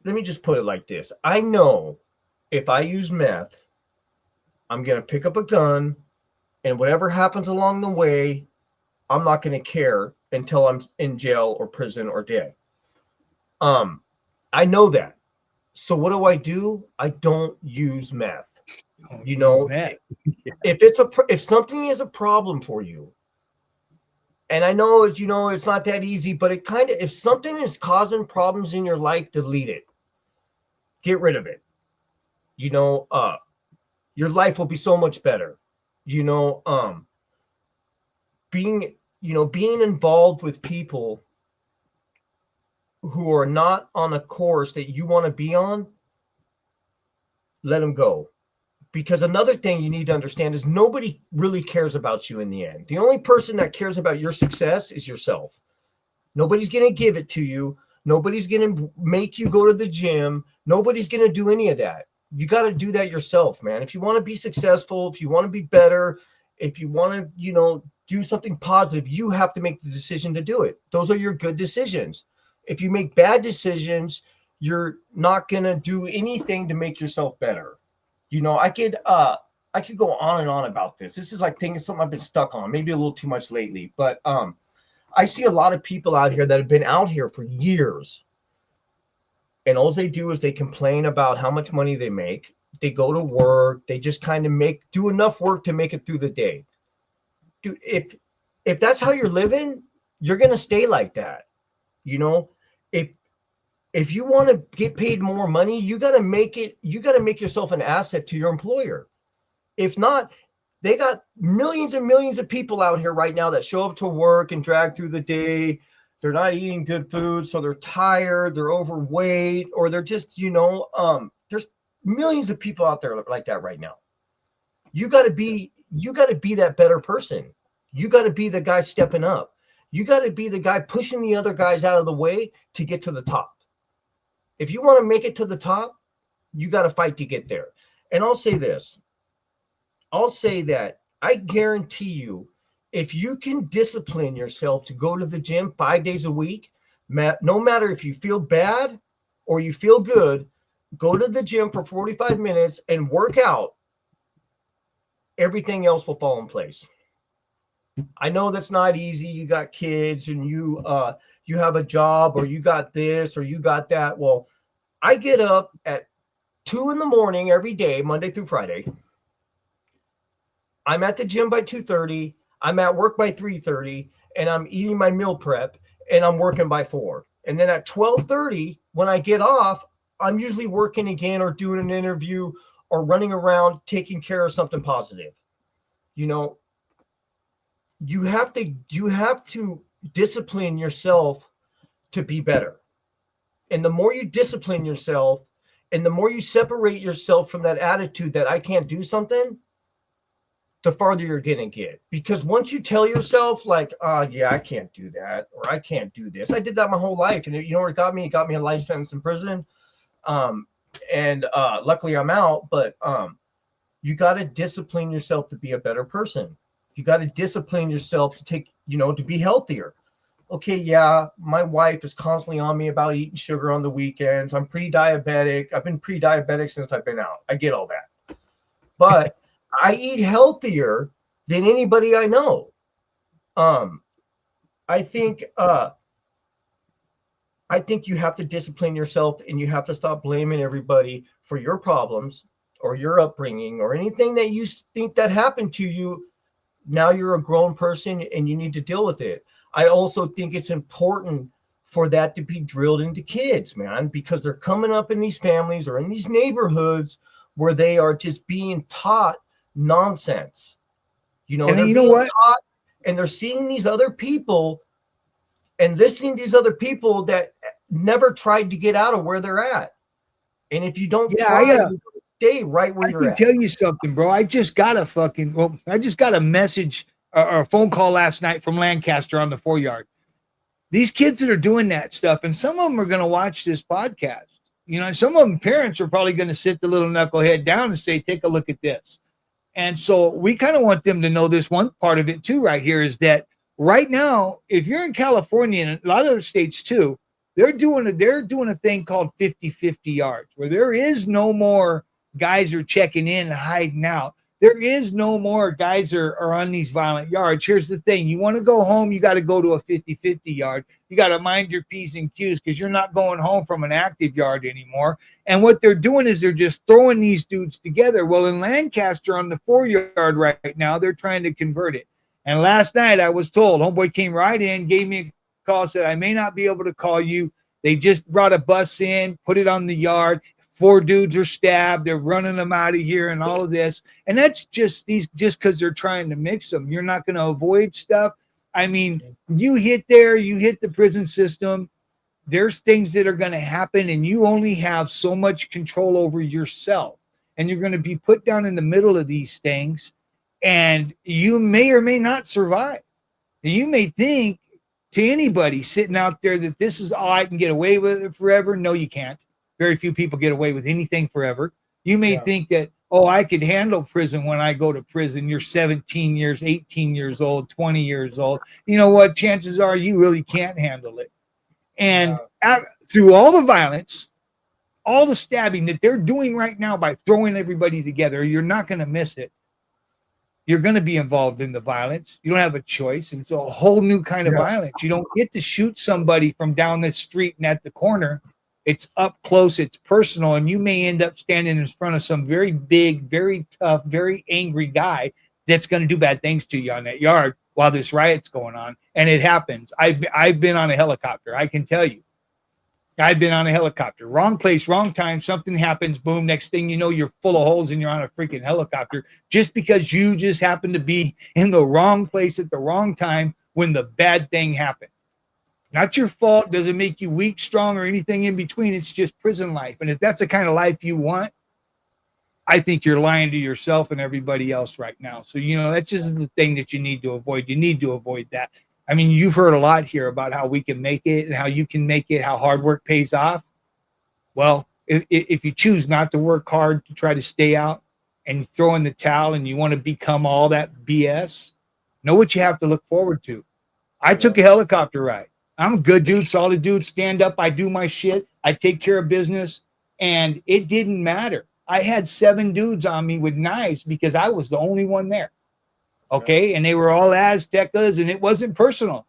let me just put it like this. I know if I use meth, I'm going to pick up a gun, and whatever happens along the way, I'm not going to care until I'm in jail or prison or dead. I know that. So what do? I don't use meth. If something is a problem for you, and I know it's not that easy, but if something is causing problems in your life, delete it. Get rid of it. Your life will be so much better. Being involved with people who are not on a course that you want to be on, let them go. Because another thing you need to understand is nobody really cares about you in the end. The only person that cares about your success is yourself. Nobody's going to give it to you. Nobody's going to make you go to the gym. Nobody's going to do any of that. You got to do that yourself, man. If you want to be successful, if you want to be better, if you want to, do something positive, you have to make the decision to do it. Those are your good decisions. If you make bad decisions, you're not going to do anything to make yourself better. I could go on and on about this. This is like something I've been stuck on, maybe a little too much lately, but I see a lot of people out here that have been out here for years, and all they do is they complain about how much money they make. They go to work. They just kind of do enough work to make it through the day. Dude, if that's how you're living, you're going to stay like that. If you want to get paid more money, you got to make yourself an asset to your employer. If not, they got millions and millions of people out here right now that show up to work and drag through the day. They're not eating good food, so they're tired, they're overweight, or they're just, there's millions of people out there like that right now. You got to be that better person. You got to be the guy stepping up. You got to be the guy pushing the other guys out of the way to get to the top. If you want to make it to the top, you got to fight to get there. And I'll say this. I'll say that I guarantee you, if you can discipline yourself to go to the gym 5 days a week, no matter if you feel bad or you feel good, go to the gym for 45 minutes and work out. Everything else will fall in place. I know that's not easy. You got kids and you have a job, or you got this or you got that. Well, I get up at 2 a.m. every day, Monday through Friday. I'm at the gym by 2:30. I'm at work by 3:30, and I'm eating my meal prep, and I'm working by 4. And then at 12:30, when I get off, I'm usually working again or doing an interview or running around taking care of something positive. You have to discipline yourself to be better. And the more you discipline yourself and the more you separate yourself from that attitude that I can't do something, the farther you're going to get. Because once you tell yourself like, yeah, I can't do that, or I can't do this. I did that my whole life. And you know what it got me? It got me a life sentence in prison. And luckily I'm out, but you got to discipline yourself to be a better person. You got to discipline yourself to to be healthier. Okay, yeah, my wife is constantly on me about eating sugar on the weekends. I'm pre-diabetic. I've been pre-diabetic since I've been out. I get all that. But I eat healthier than anybody I know. I think you have to discipline yourself, and you have to stop blaming everybody for your problems or your upbringing or anything that you think that happened to you. Now you're a grown person and you need to deal with it. I also think it's important for that to be drilled into kids, man, because they're coming up in these families or in these neighborhoods where they are just being taught nonsense. And you know what? And they're seeing these other people and listening to these other people that never tried to get out of where they're at. And if you don't stay right where you're at. I can tell you something, bro. I just got a message or a phone call last night from Lancaster on the 4 yard. These kids that are doing that stuff, and some of them are going to watch this podcast. some of them parents are probably going to sit the little knucklehead down and say, take a look at this. And so we kind of want them to know this one part of it too, right here, is that right now, if you're in California and a lot of other states too, they're doing a thing called 50-50 yards, where there is no more guys are checking in and hiding out. There is no more guys are on these violent yards. Here's the thing. You want to go home, you got to go to a 50-50 yard. You got to mind your P's and Q's because you're not going home from an active yard anymore. And what they're doing is they're just throwing these dudes together. Well, in Lancaster on the 4-yard right now, they're trying to convert it. And last night I was told, homeboy came right in, gave me a call, said, I may not be able to call you. They just brought a bus in, put it on the yard. 4 dudes are stabbed. They're running them out of here and all of this. And that's just because they're trying to mix them. You're not going to avoid stuff. I mean, you hit the prison system. There's things that are going to happen, and you only have so much control over yourself. And you're going to be put down in the middle of these things, and you may or may not survive. And you may think to anybody sitting out there that this is all I can get away with it forever. No, you can't. Very few people get away with anything forever. You may think that, I could handle prison when I go to prison. You're 17 years, 18 years old, 20 years old. You know what? Chances are you really can't handle it. And through all the violence, all the stabbing that they're doing right now by throwing everybody together, you're not going to miss it. You're going to be involved in the violence. You don't have a choice. And it's a whole new kind of violence. You don't get to shoot somebody from down the street and at the corner. It's up close, it's personal, and you may end up standing in front of some very big, very tough, very angry guy that's going to do bad things to you on that yard while this riot's going on. And it happens. I've been on a helicopter. I can tell you. I've been on a helicopter. Wrong place, wrong time. Something happens. Boom. Next thing you know, you're full of holes and you're on a freaking helicopter just because you just happen to be in the wrong place at the wrong time when the bad thing happened. Not your fault. Doesn't make you weak, strong, or anything in between. It's just prison life. And if that's the kind of life you want, I think you're lying to yourself and everybody else right now. So, that's just the thing that you need to avoid. You need to avoid that. I mean, you've heard a lot here about how we can make it and how you can make it, how hard work pays off. Well, if you choose not to work hard to try to stay out and you throw in the towel and you want to become all that BS, know what you have to look forward to. I took a helicopter ride. I'm a good dude, solid dude, stand up. I do my shit. I take care of business. And it didn't matter. I had 7 dudes on me with knives because I was the only one there. Okay. And they were all Aztecas and it wasn't personal.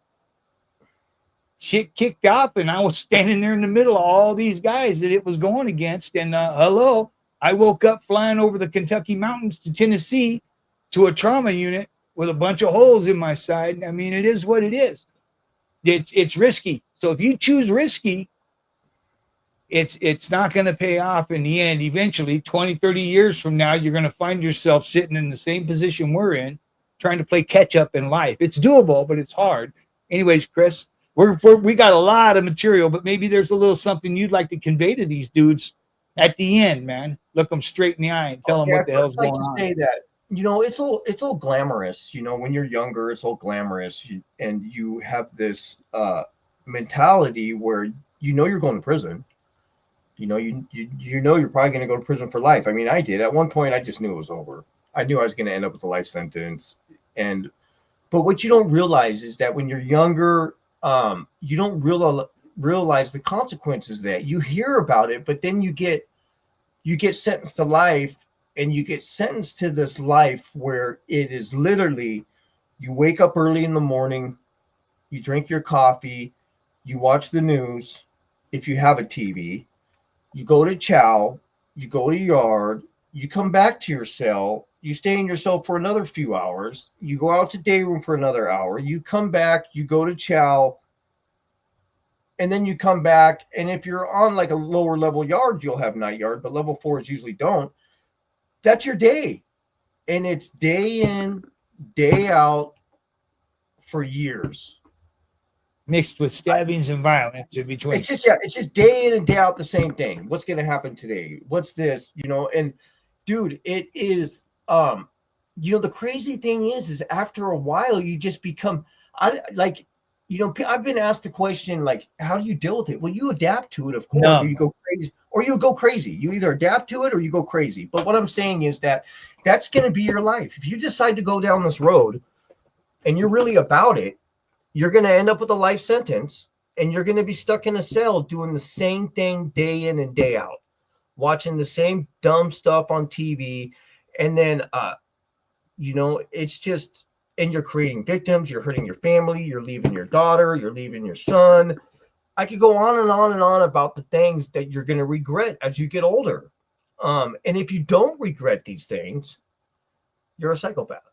Shit kicked off and I was standing there in the middle of all these guys that it was going against. And hello, I woke up flying over the Kentucky mountains to Tennessee to a trauma unit with a bunch of holes in my side. I mean, it is what it is. It's risky. So if you choose risky, it's not going to pay off in the end. Eventually, 20, 30 years from now, you're going to find yourself sitting in the same position we're in, trying to play catch up in life. It's doable, but it's hard. Anyways, Chris, we got a lot of material, but maybe there's a little something you'd like to convey to these dudes at the end, man. Look them straight in the eye and tell them what the hell's going on. Say that. It's all glamorous. When you're younger, it's all glamorous, and you have this mentality where you're going to prison. You're probably going to go to prison for life. I mean, I did. At one point, I just knew it was over. I knew I was going to end up with a life sentence. But what you don't realize is that when you're younger, you don't realize the consequences of that. You hear about it, but then you get sentenced to life. And you get sentenced to this life where it is literally, you wake up early in the morning, you drink your coffee, you watch the news, if you have a TV, you go to chow, you go to yard, you come back to your cell, you stay in your cell for another few hours, you go out to day room for another hour, you come back, you go to chow, and then you come back, and if you're on like a lower level yard, you'll have night yard, but level 4s usually don't. That's your day. And it's day in, day out for years. Mixed with stabbings and violence in between. It's just day in and day out the same thing. What's going to happen today? What's this? And dude, it is, the crazy thing is after a while, you just become, I've been asked the question, like, how do you deal with it? Well, you adapt to it, of course. No. You go crazy. or you go crazy. You either adapt to it or you go crazy. But what I'm saying is that that's going to be your life. If you decide to go down this road and you're really about it, you're going to end up with a life sentence, and you're going to be stuck in a cell doing the same thing day in and day out, watching the same dumb stuff on TV. And then, it's just, and you're creating victims, you're hurting your family, you're leaving your daughter, you're leaving your son. I could go on and on and on about the things that you're going to regret as you get older. And if you don't regret these things, you're a psychopath,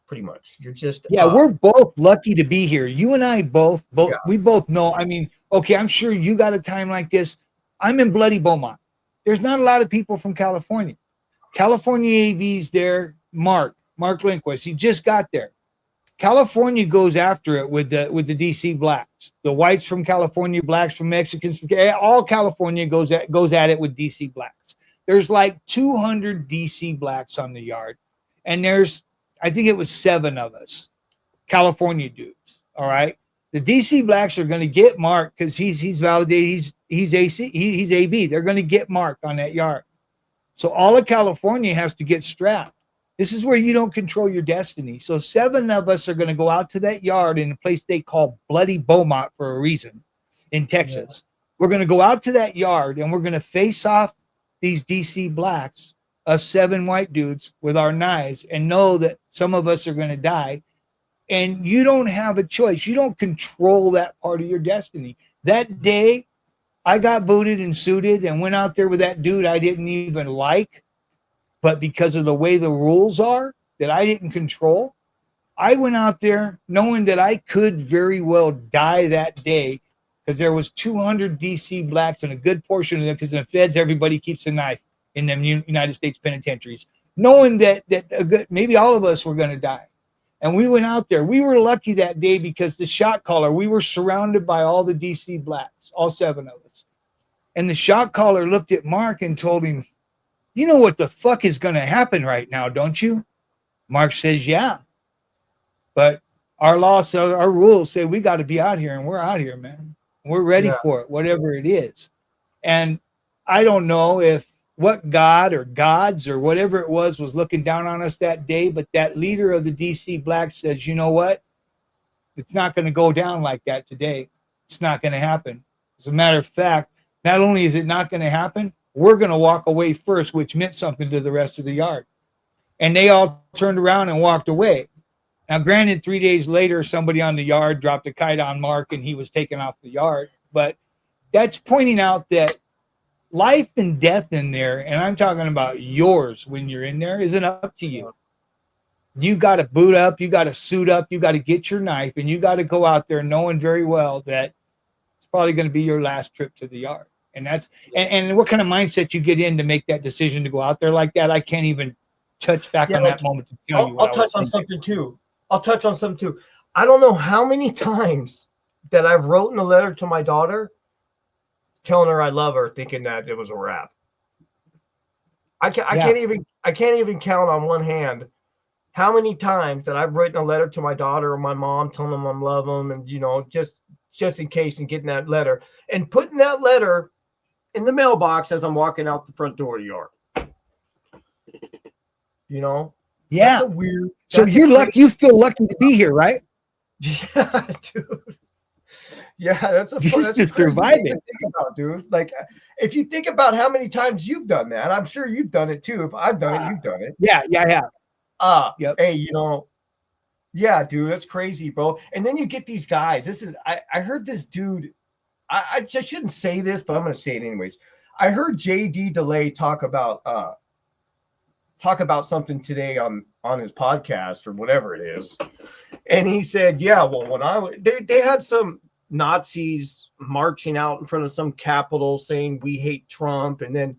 pretty much. You're just, we're both lucky to be here. You and I both, Yeah. we both know. I mean, okay, I'm sure you got a time like this. I'm in Bloody Beaumont. There's not a lot of people from California. California AV's there. Mark Lindquist, he just got there. California goes after it with the DC blacks, the whites from California, blacks from Mexicans, all California goes at it with DC blacks. There's like 200 DC blacks on the yard, and I think it was 7 of us, California dudes. All right, the DC blacks are going to get Mark because he's validated. He's AB. They're going to get Mark on that yard. So all of California has to get strapped. This is where you don't control your destiny. So 7 of us are going to go out to that yard in a place they call Bloody Beaumont for a reason in Texas. Yeah. We're going to go out to that yard and we're going to face off these DC blacks, us 7 white dudes with our knives, and know that some of us are going to die. And you don't have a choice. You don't control that part of your destiny. That day, I got booted and suited and went out there with that dude I didn't even like. But because of the way the rules are that I didn't control, I went out there knowing that I could very well die that day because there was 200 DC blacks and a good portion of them, because in the feds, everybody keeps a knife in them United States penitentiaries, knowing that maybe all of us were going to die. And we went out there. We were lucky that day because the shot caller, we were surrounded by all the DC blacks, all 7 of us. And the shot caller looked at Mark and told him, "You know what the fuck is going to happen right now, don't you?" Mark says, "Yeah. But our laws, our rules say we got to be out here, and we're out here, man. We're ready for it, whatever it is." And I don't know if what God or gods or whatever it was looking down on us that day, but that leader of the DC Black says, "You know what? It's not going to go down like that today. It's not going to happen." As a matter of fact, not only is it not going to happen, we're going to walk away first, which meant something to the rest of the yard. And they all turned around and walked away. Now, granted, 3 days later, somebody on the yard dropped a kite on Mark and he was taken off the yard. But that's pointing out that life and death in there, and I'm talking about yours when you're in there, isn't up to you. You got to boot up, you got to suit up, you got to get your knife, and you got to go out there knowing very well that it's probably going to be your last trip to the yard. And that's and what kind of mindset you get in to make that decision to go out there like that, I can't even touch back on that moment to tell you what I'll touch on something too. I don't know how many times that I've written a letter to my daughter telling her I love her, thinking that it was a wrap. I can't even count on one hand how many times that I've written a letter to my daughter or my mom telling them I love them, and just in case, and getting that letter and putting that letter in the mailbox as I'm walking out the front door of the yard. Yeah. That's weird. So you're lucky. You feel lucky to be here, right? Yeah, dude. Yeah, that's just to survive it. Think about, dude. Like, if you think about how many times you've done that, I'm sure you've done it too. If I've done it, you've done it. Yeah, I have. Yep. Hey, yeah, dude, that's crazy, bro. And then you get these guys. I heard this dude. I just shouldn't say this, but I'm going to say it anyways. I heard JD DeLay talk about something today on his podcast or whatever it is, and he said, "Yeah, well, when they had some Nazis marching out in front of some capitol saying we hate Trump," and then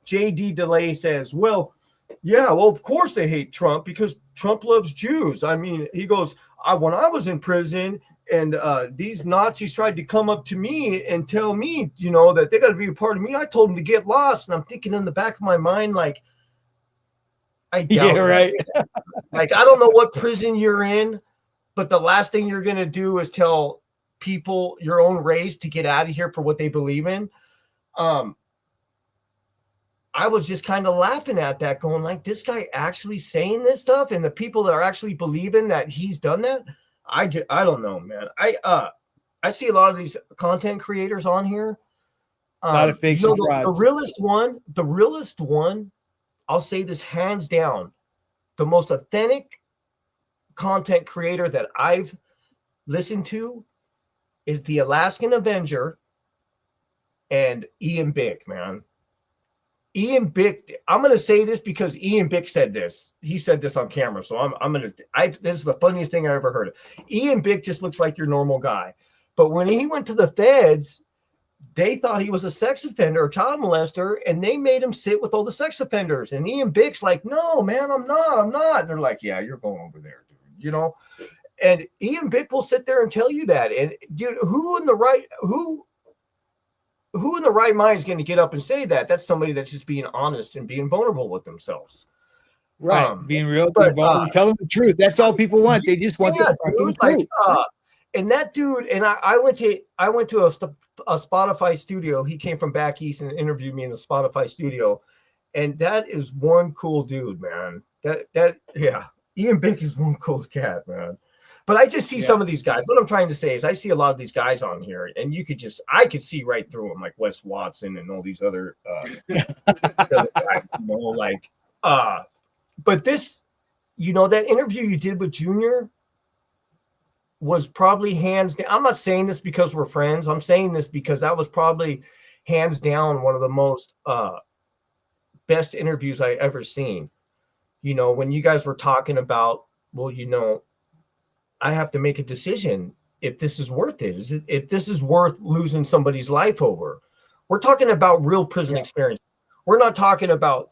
JD DeLay says, "Well, yeah, well, of course they hate Trump because Trump loves Jews. I mean," he goes, when I was in prison and these Nazis tried to come up to me and tell me, that they got to be a part of me, I told them to get lost." And I'm thinking in the back of my mind, like, I doubt right. Like, I don't know what prison you're in, but the last thing you're going to do is tell people your own race to get out of here for what they believe in. I was just kind of laughing at that, going like, this guy actually saying this stuff, and the people that are actually believing that he's done that. I don't know, man. I see a lot of these content creators on here. A lot of fakes and frauds. The realest one, I'll say this hands down, the most authentic content creator that I've listened to is the Alaskan Avenger and Ian Bick, man. Ian Bick, I'm going to say this because Ian Bick said this. He said this on camera, so this is the funniest thing I ever heard of. Ian Bick just looks like your normal guy. But when he went to the feds, they thought he was a sex offender or child molester, and they made him sit with all the sex offenders. And Ian Bick's like, no, man, I'm not. And they're like, yeah, you're going over there, dude. You know? And Ian Bick will sit there and tell you that. And dude, who in the right mind is going to get up and say that? That's somebody that's just being honest and being vulnerable with themselves. Right. Being real, being vulnerable, telling the truth. That's all people want. They just want the fucking truth. And that dude, and I went to a Spotify studio. He came from back east and interviewed me in a Spotify studio. And that is one cool dude, man. Yeah. Ian Bick is one cool cat, man. But I just see some of these guys. What I'm trying to say is I see a lot of these guys on here, and I could see right through them, like Wes Watson and all these other other guys, but this, that interview you did with Junior was probably hands down. I'm not saying this because we're friends. I'm saying this because that was probably hands down one of the most best interviews I ever seen. When you guys were talking about, well, I have to make a decision if this is worth it. If this is worth losing somebody's life over. We're talking about real prison experience. We're not talking about,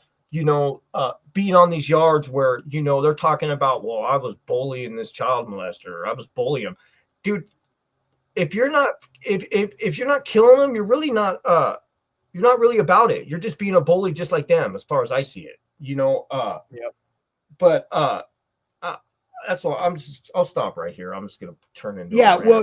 being on these yards where, they're talking about, well, I was bullying this child molester. I was bullying him. Dude, if you're not killing them, you're really not you're not really about it. You're just being a bully just like them, as far as I see it. But that's all. I'll stop right here. I'm just gonna turn into well,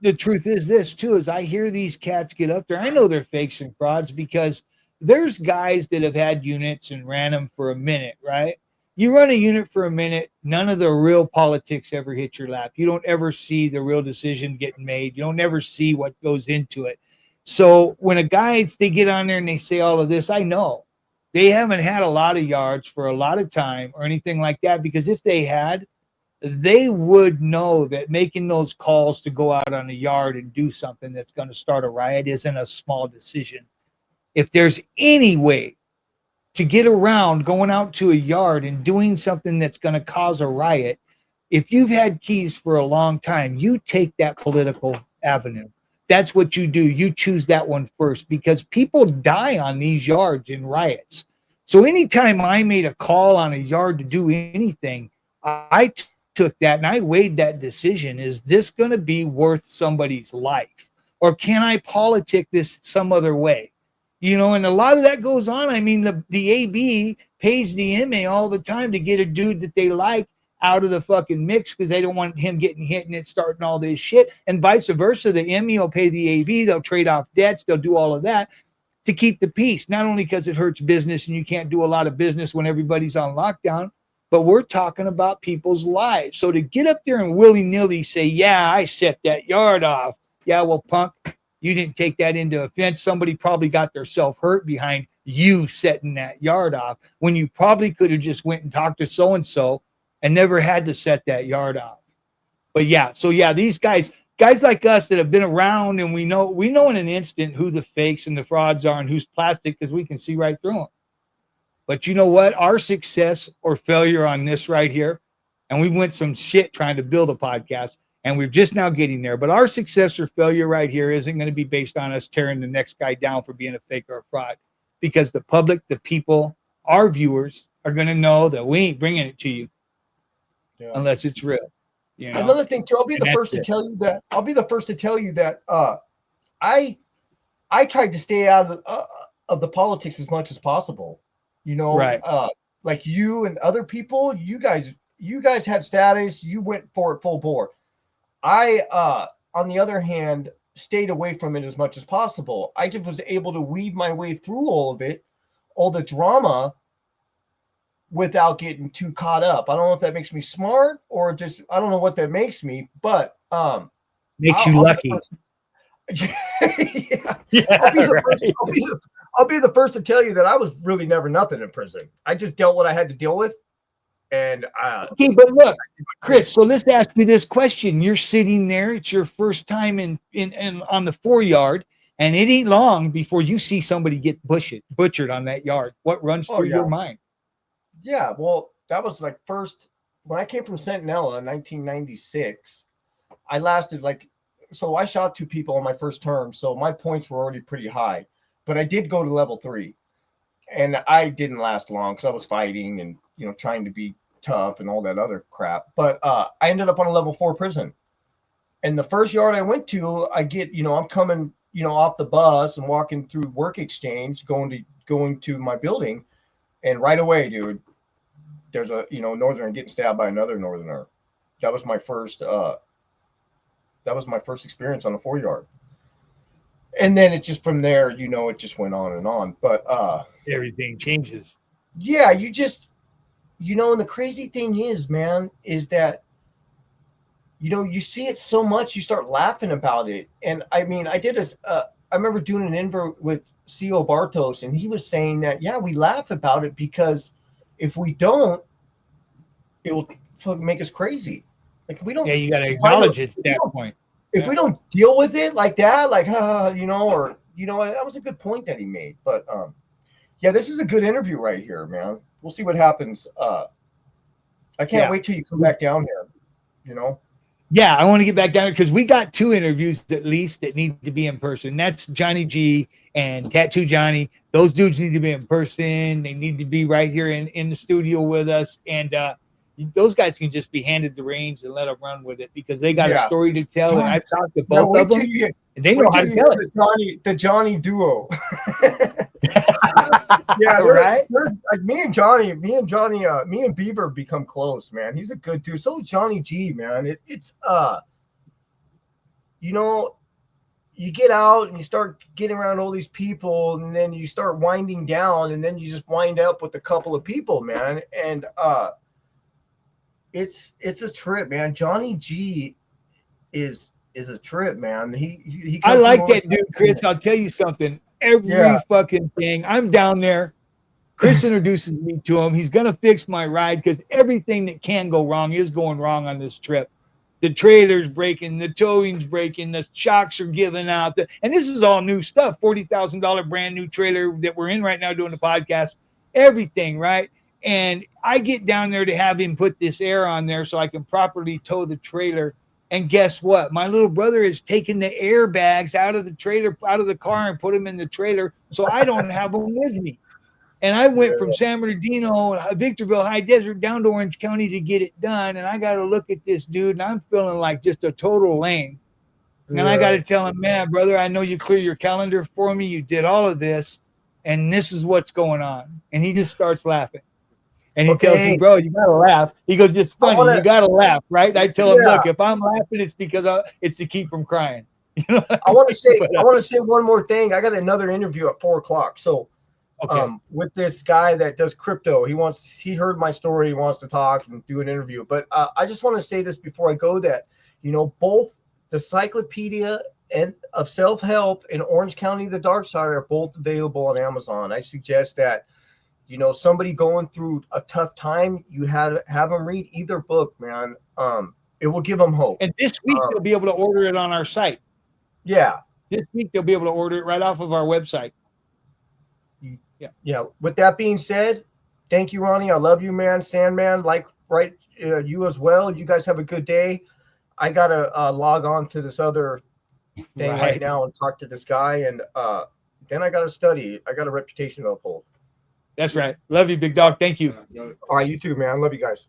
the truth is this too, is I hear these cats get up there. I know they're fakes and frauds because there's guys that have had units and ran them for a minute, right? You run a unit for a minute, none of the real politics ever hit your lap. You don't ever see the real decision getting made. You don't ever see what goes into it. So when they get on there and they say all of this, I know they haven't had a lot of yards for a lot of time or anything like that, because if they had, they would know that making those calls to go out on a yard and do something that's going to start a riot isn't a small decision. If there's any way to get around going out to a yard and doing something that's going to cause a riot, if you've had keys for a long time, you take that political avenue. That's what you do. You choose that one first, because people die on these yards in riots. So anytime I made a call on a yard to do anything, I took that and I weighed that decision. Is this going to be worth somebody's life? Or can I politic this some other way? And a lot of that goes on. I mean, the AB pays the MA all the time to get a dude that they like out of the fucking mix because they don't want him getting hit and it starting all this shit. And vice versa. The ME will pay the AB. They'll trade off debts. They'll do all of that to keep the peace. Not only because it hurts business and you can't do a lot of business when everybody's on lockdown, but we're talking about people's lives. So to get up there and willy-nilly say, yeah, I set that yard off. Yeah, well, punk, you didn't take that into offense. Somebody probably got their self hurt behind you setting that yard off when you probably could have just went and talked to so-and-so and never had to set that yard off. But these guys like us that have been around, and we know in an instant who the fakes and the frauds are and who's plastic, because we can see right through them. But you know what? Our success or failure on this right here, and we went some shit trying to build a podcast, and we're just now getting there. But our success or failure right here isn't going to be based on us tearing the next guy down for being a fake or a fraud, because the public, the people, our viewers are going to know that we ain't bringing it to you unless it's real. Another thing too, I'll be the first to tell you that I tried to stay out of the politics as much as possible. Right. Like you and other people, you guys had status, you went for it full bore. I, on the other hand, stayed away from it as much as possible. I just was able to weave my way through all of it all the drama without getting too caught up. I don't know if that makes me smart or just, I don't know what that makes me, but makes you lucky. Yeah. Yeah, I'll be the right. first. I'll be the first to tell you that I was really never nothing in prison. I just dealt what I had to deal with, and okay. But look, Chris. So let's ask you this question: you're sitting there; it's your first time in on the 4-yard, and it ain't long before you see somebody get butchered on that yard. What runs through your mind? Yeah, well, that was like first when I came from Sentinella in 1996. I lasted so I shot 2 people on my first term, so my points were already pretty high. But I did go to level 3, and I didn't last long because I was fighting and trying to be tough and all that other crap. But I ended up on a level 4 prison, and the first yard I went to, I get I'm coming off the bus and walking through work exchange, going to my building, and right away, dude, there's a northerner getting stabbed by another northerner. That was my first experience on the 4-yard. And then it just from there, it just went on and on. But everything changes. Yeah, you just and the crazy thing is, man, is that you see it so much, you start laughing about it. And I mean, I remember doing an interview with C.O. Bartos, and he was saying that, yeah, we laugh about it because if we don't, it will fucking make us crazy. Like if we don't, yeah, you got to acknowledge it at that point. If we don't deal with it like that, or that was a good point that he made. But yeah, this is a good interview right here, man. We'll see what happens. I can't wait till you come back down here. Yeah, I want to get back down here because we got 2 interviews at least that need to be in person. That's Johnny G and Tattoo Johnny. Those dudes need to be in person. They need to be right here in the studio with us. And those guys can just be handed the reins and let them run with it because they got a story to tell. And I've talked to both of them, and they know how to tell it. The Johnny duo. Yeah, right. Like me and Beaver become close, man. He's a good dude. So is Johnny G, man. It's you get out and you start getting around all these people, and then you start winding down, and then you just wind up with a couple of people, man. And it's a trip, man. Johnny G is a trip, man. He I like that dude, Chris. I'll tell you something. Every fucking thing. I'm down there. Chris introduces me to him. He's gonna fix my ride because everything that can go wrong is going wrong on this trip. The trailer's breaking, the towing's breaking, the shocks are giving out. And this is all new stuff. $40,000 brand new trailer that we're in right now doing the podcast. Everything, right? And I get down there to have him put this air on there so I can properly tow the trailer. And guess what? My little brother has taken the airbags out of the trailer, out of the car, and put them in the trailer so I don't have them with me. And I went from San Bernardino, Victorville, High Desert, down to Orange County to get it done. And I got to look at this dude, and I'm feeling like just a total lame. And I got to tell him, man, brother, I know you clear your calendar for me. You did all of this, and this is what's going on. And he just starts laughing. And he tells me, bro, you got to laugh. He goes, it's funny. You got to laugh, right? I tell him, look, if I'm laughing, it's because it's to keep from crying. I want to say one more thing. I got another interview at 4:00. So with this guy that does crypto, he heard my story. He wants to talk and do an interview. But I just want to say this before I go that, both the Cyclopedia and of Self-Help in Orange County, The Dark Side are both available on Amazon. I suggest that, somebody going through a tough time, you have them read either book, man. It will give them hope. And this week they'll be able to order it on our site. Yeah. This week they'll be able to order it right off of our website. Yeah. With that being said, thank you, Ronnie. I love you, man. Sandman, you as well. You guys have a good day. I gotta log on to this other thing right now and talk to this guy, and then I gotta study. I got a reputation to uphold. That's right. Love you, big dog. Thank you. All right, you too, man. Love you guys.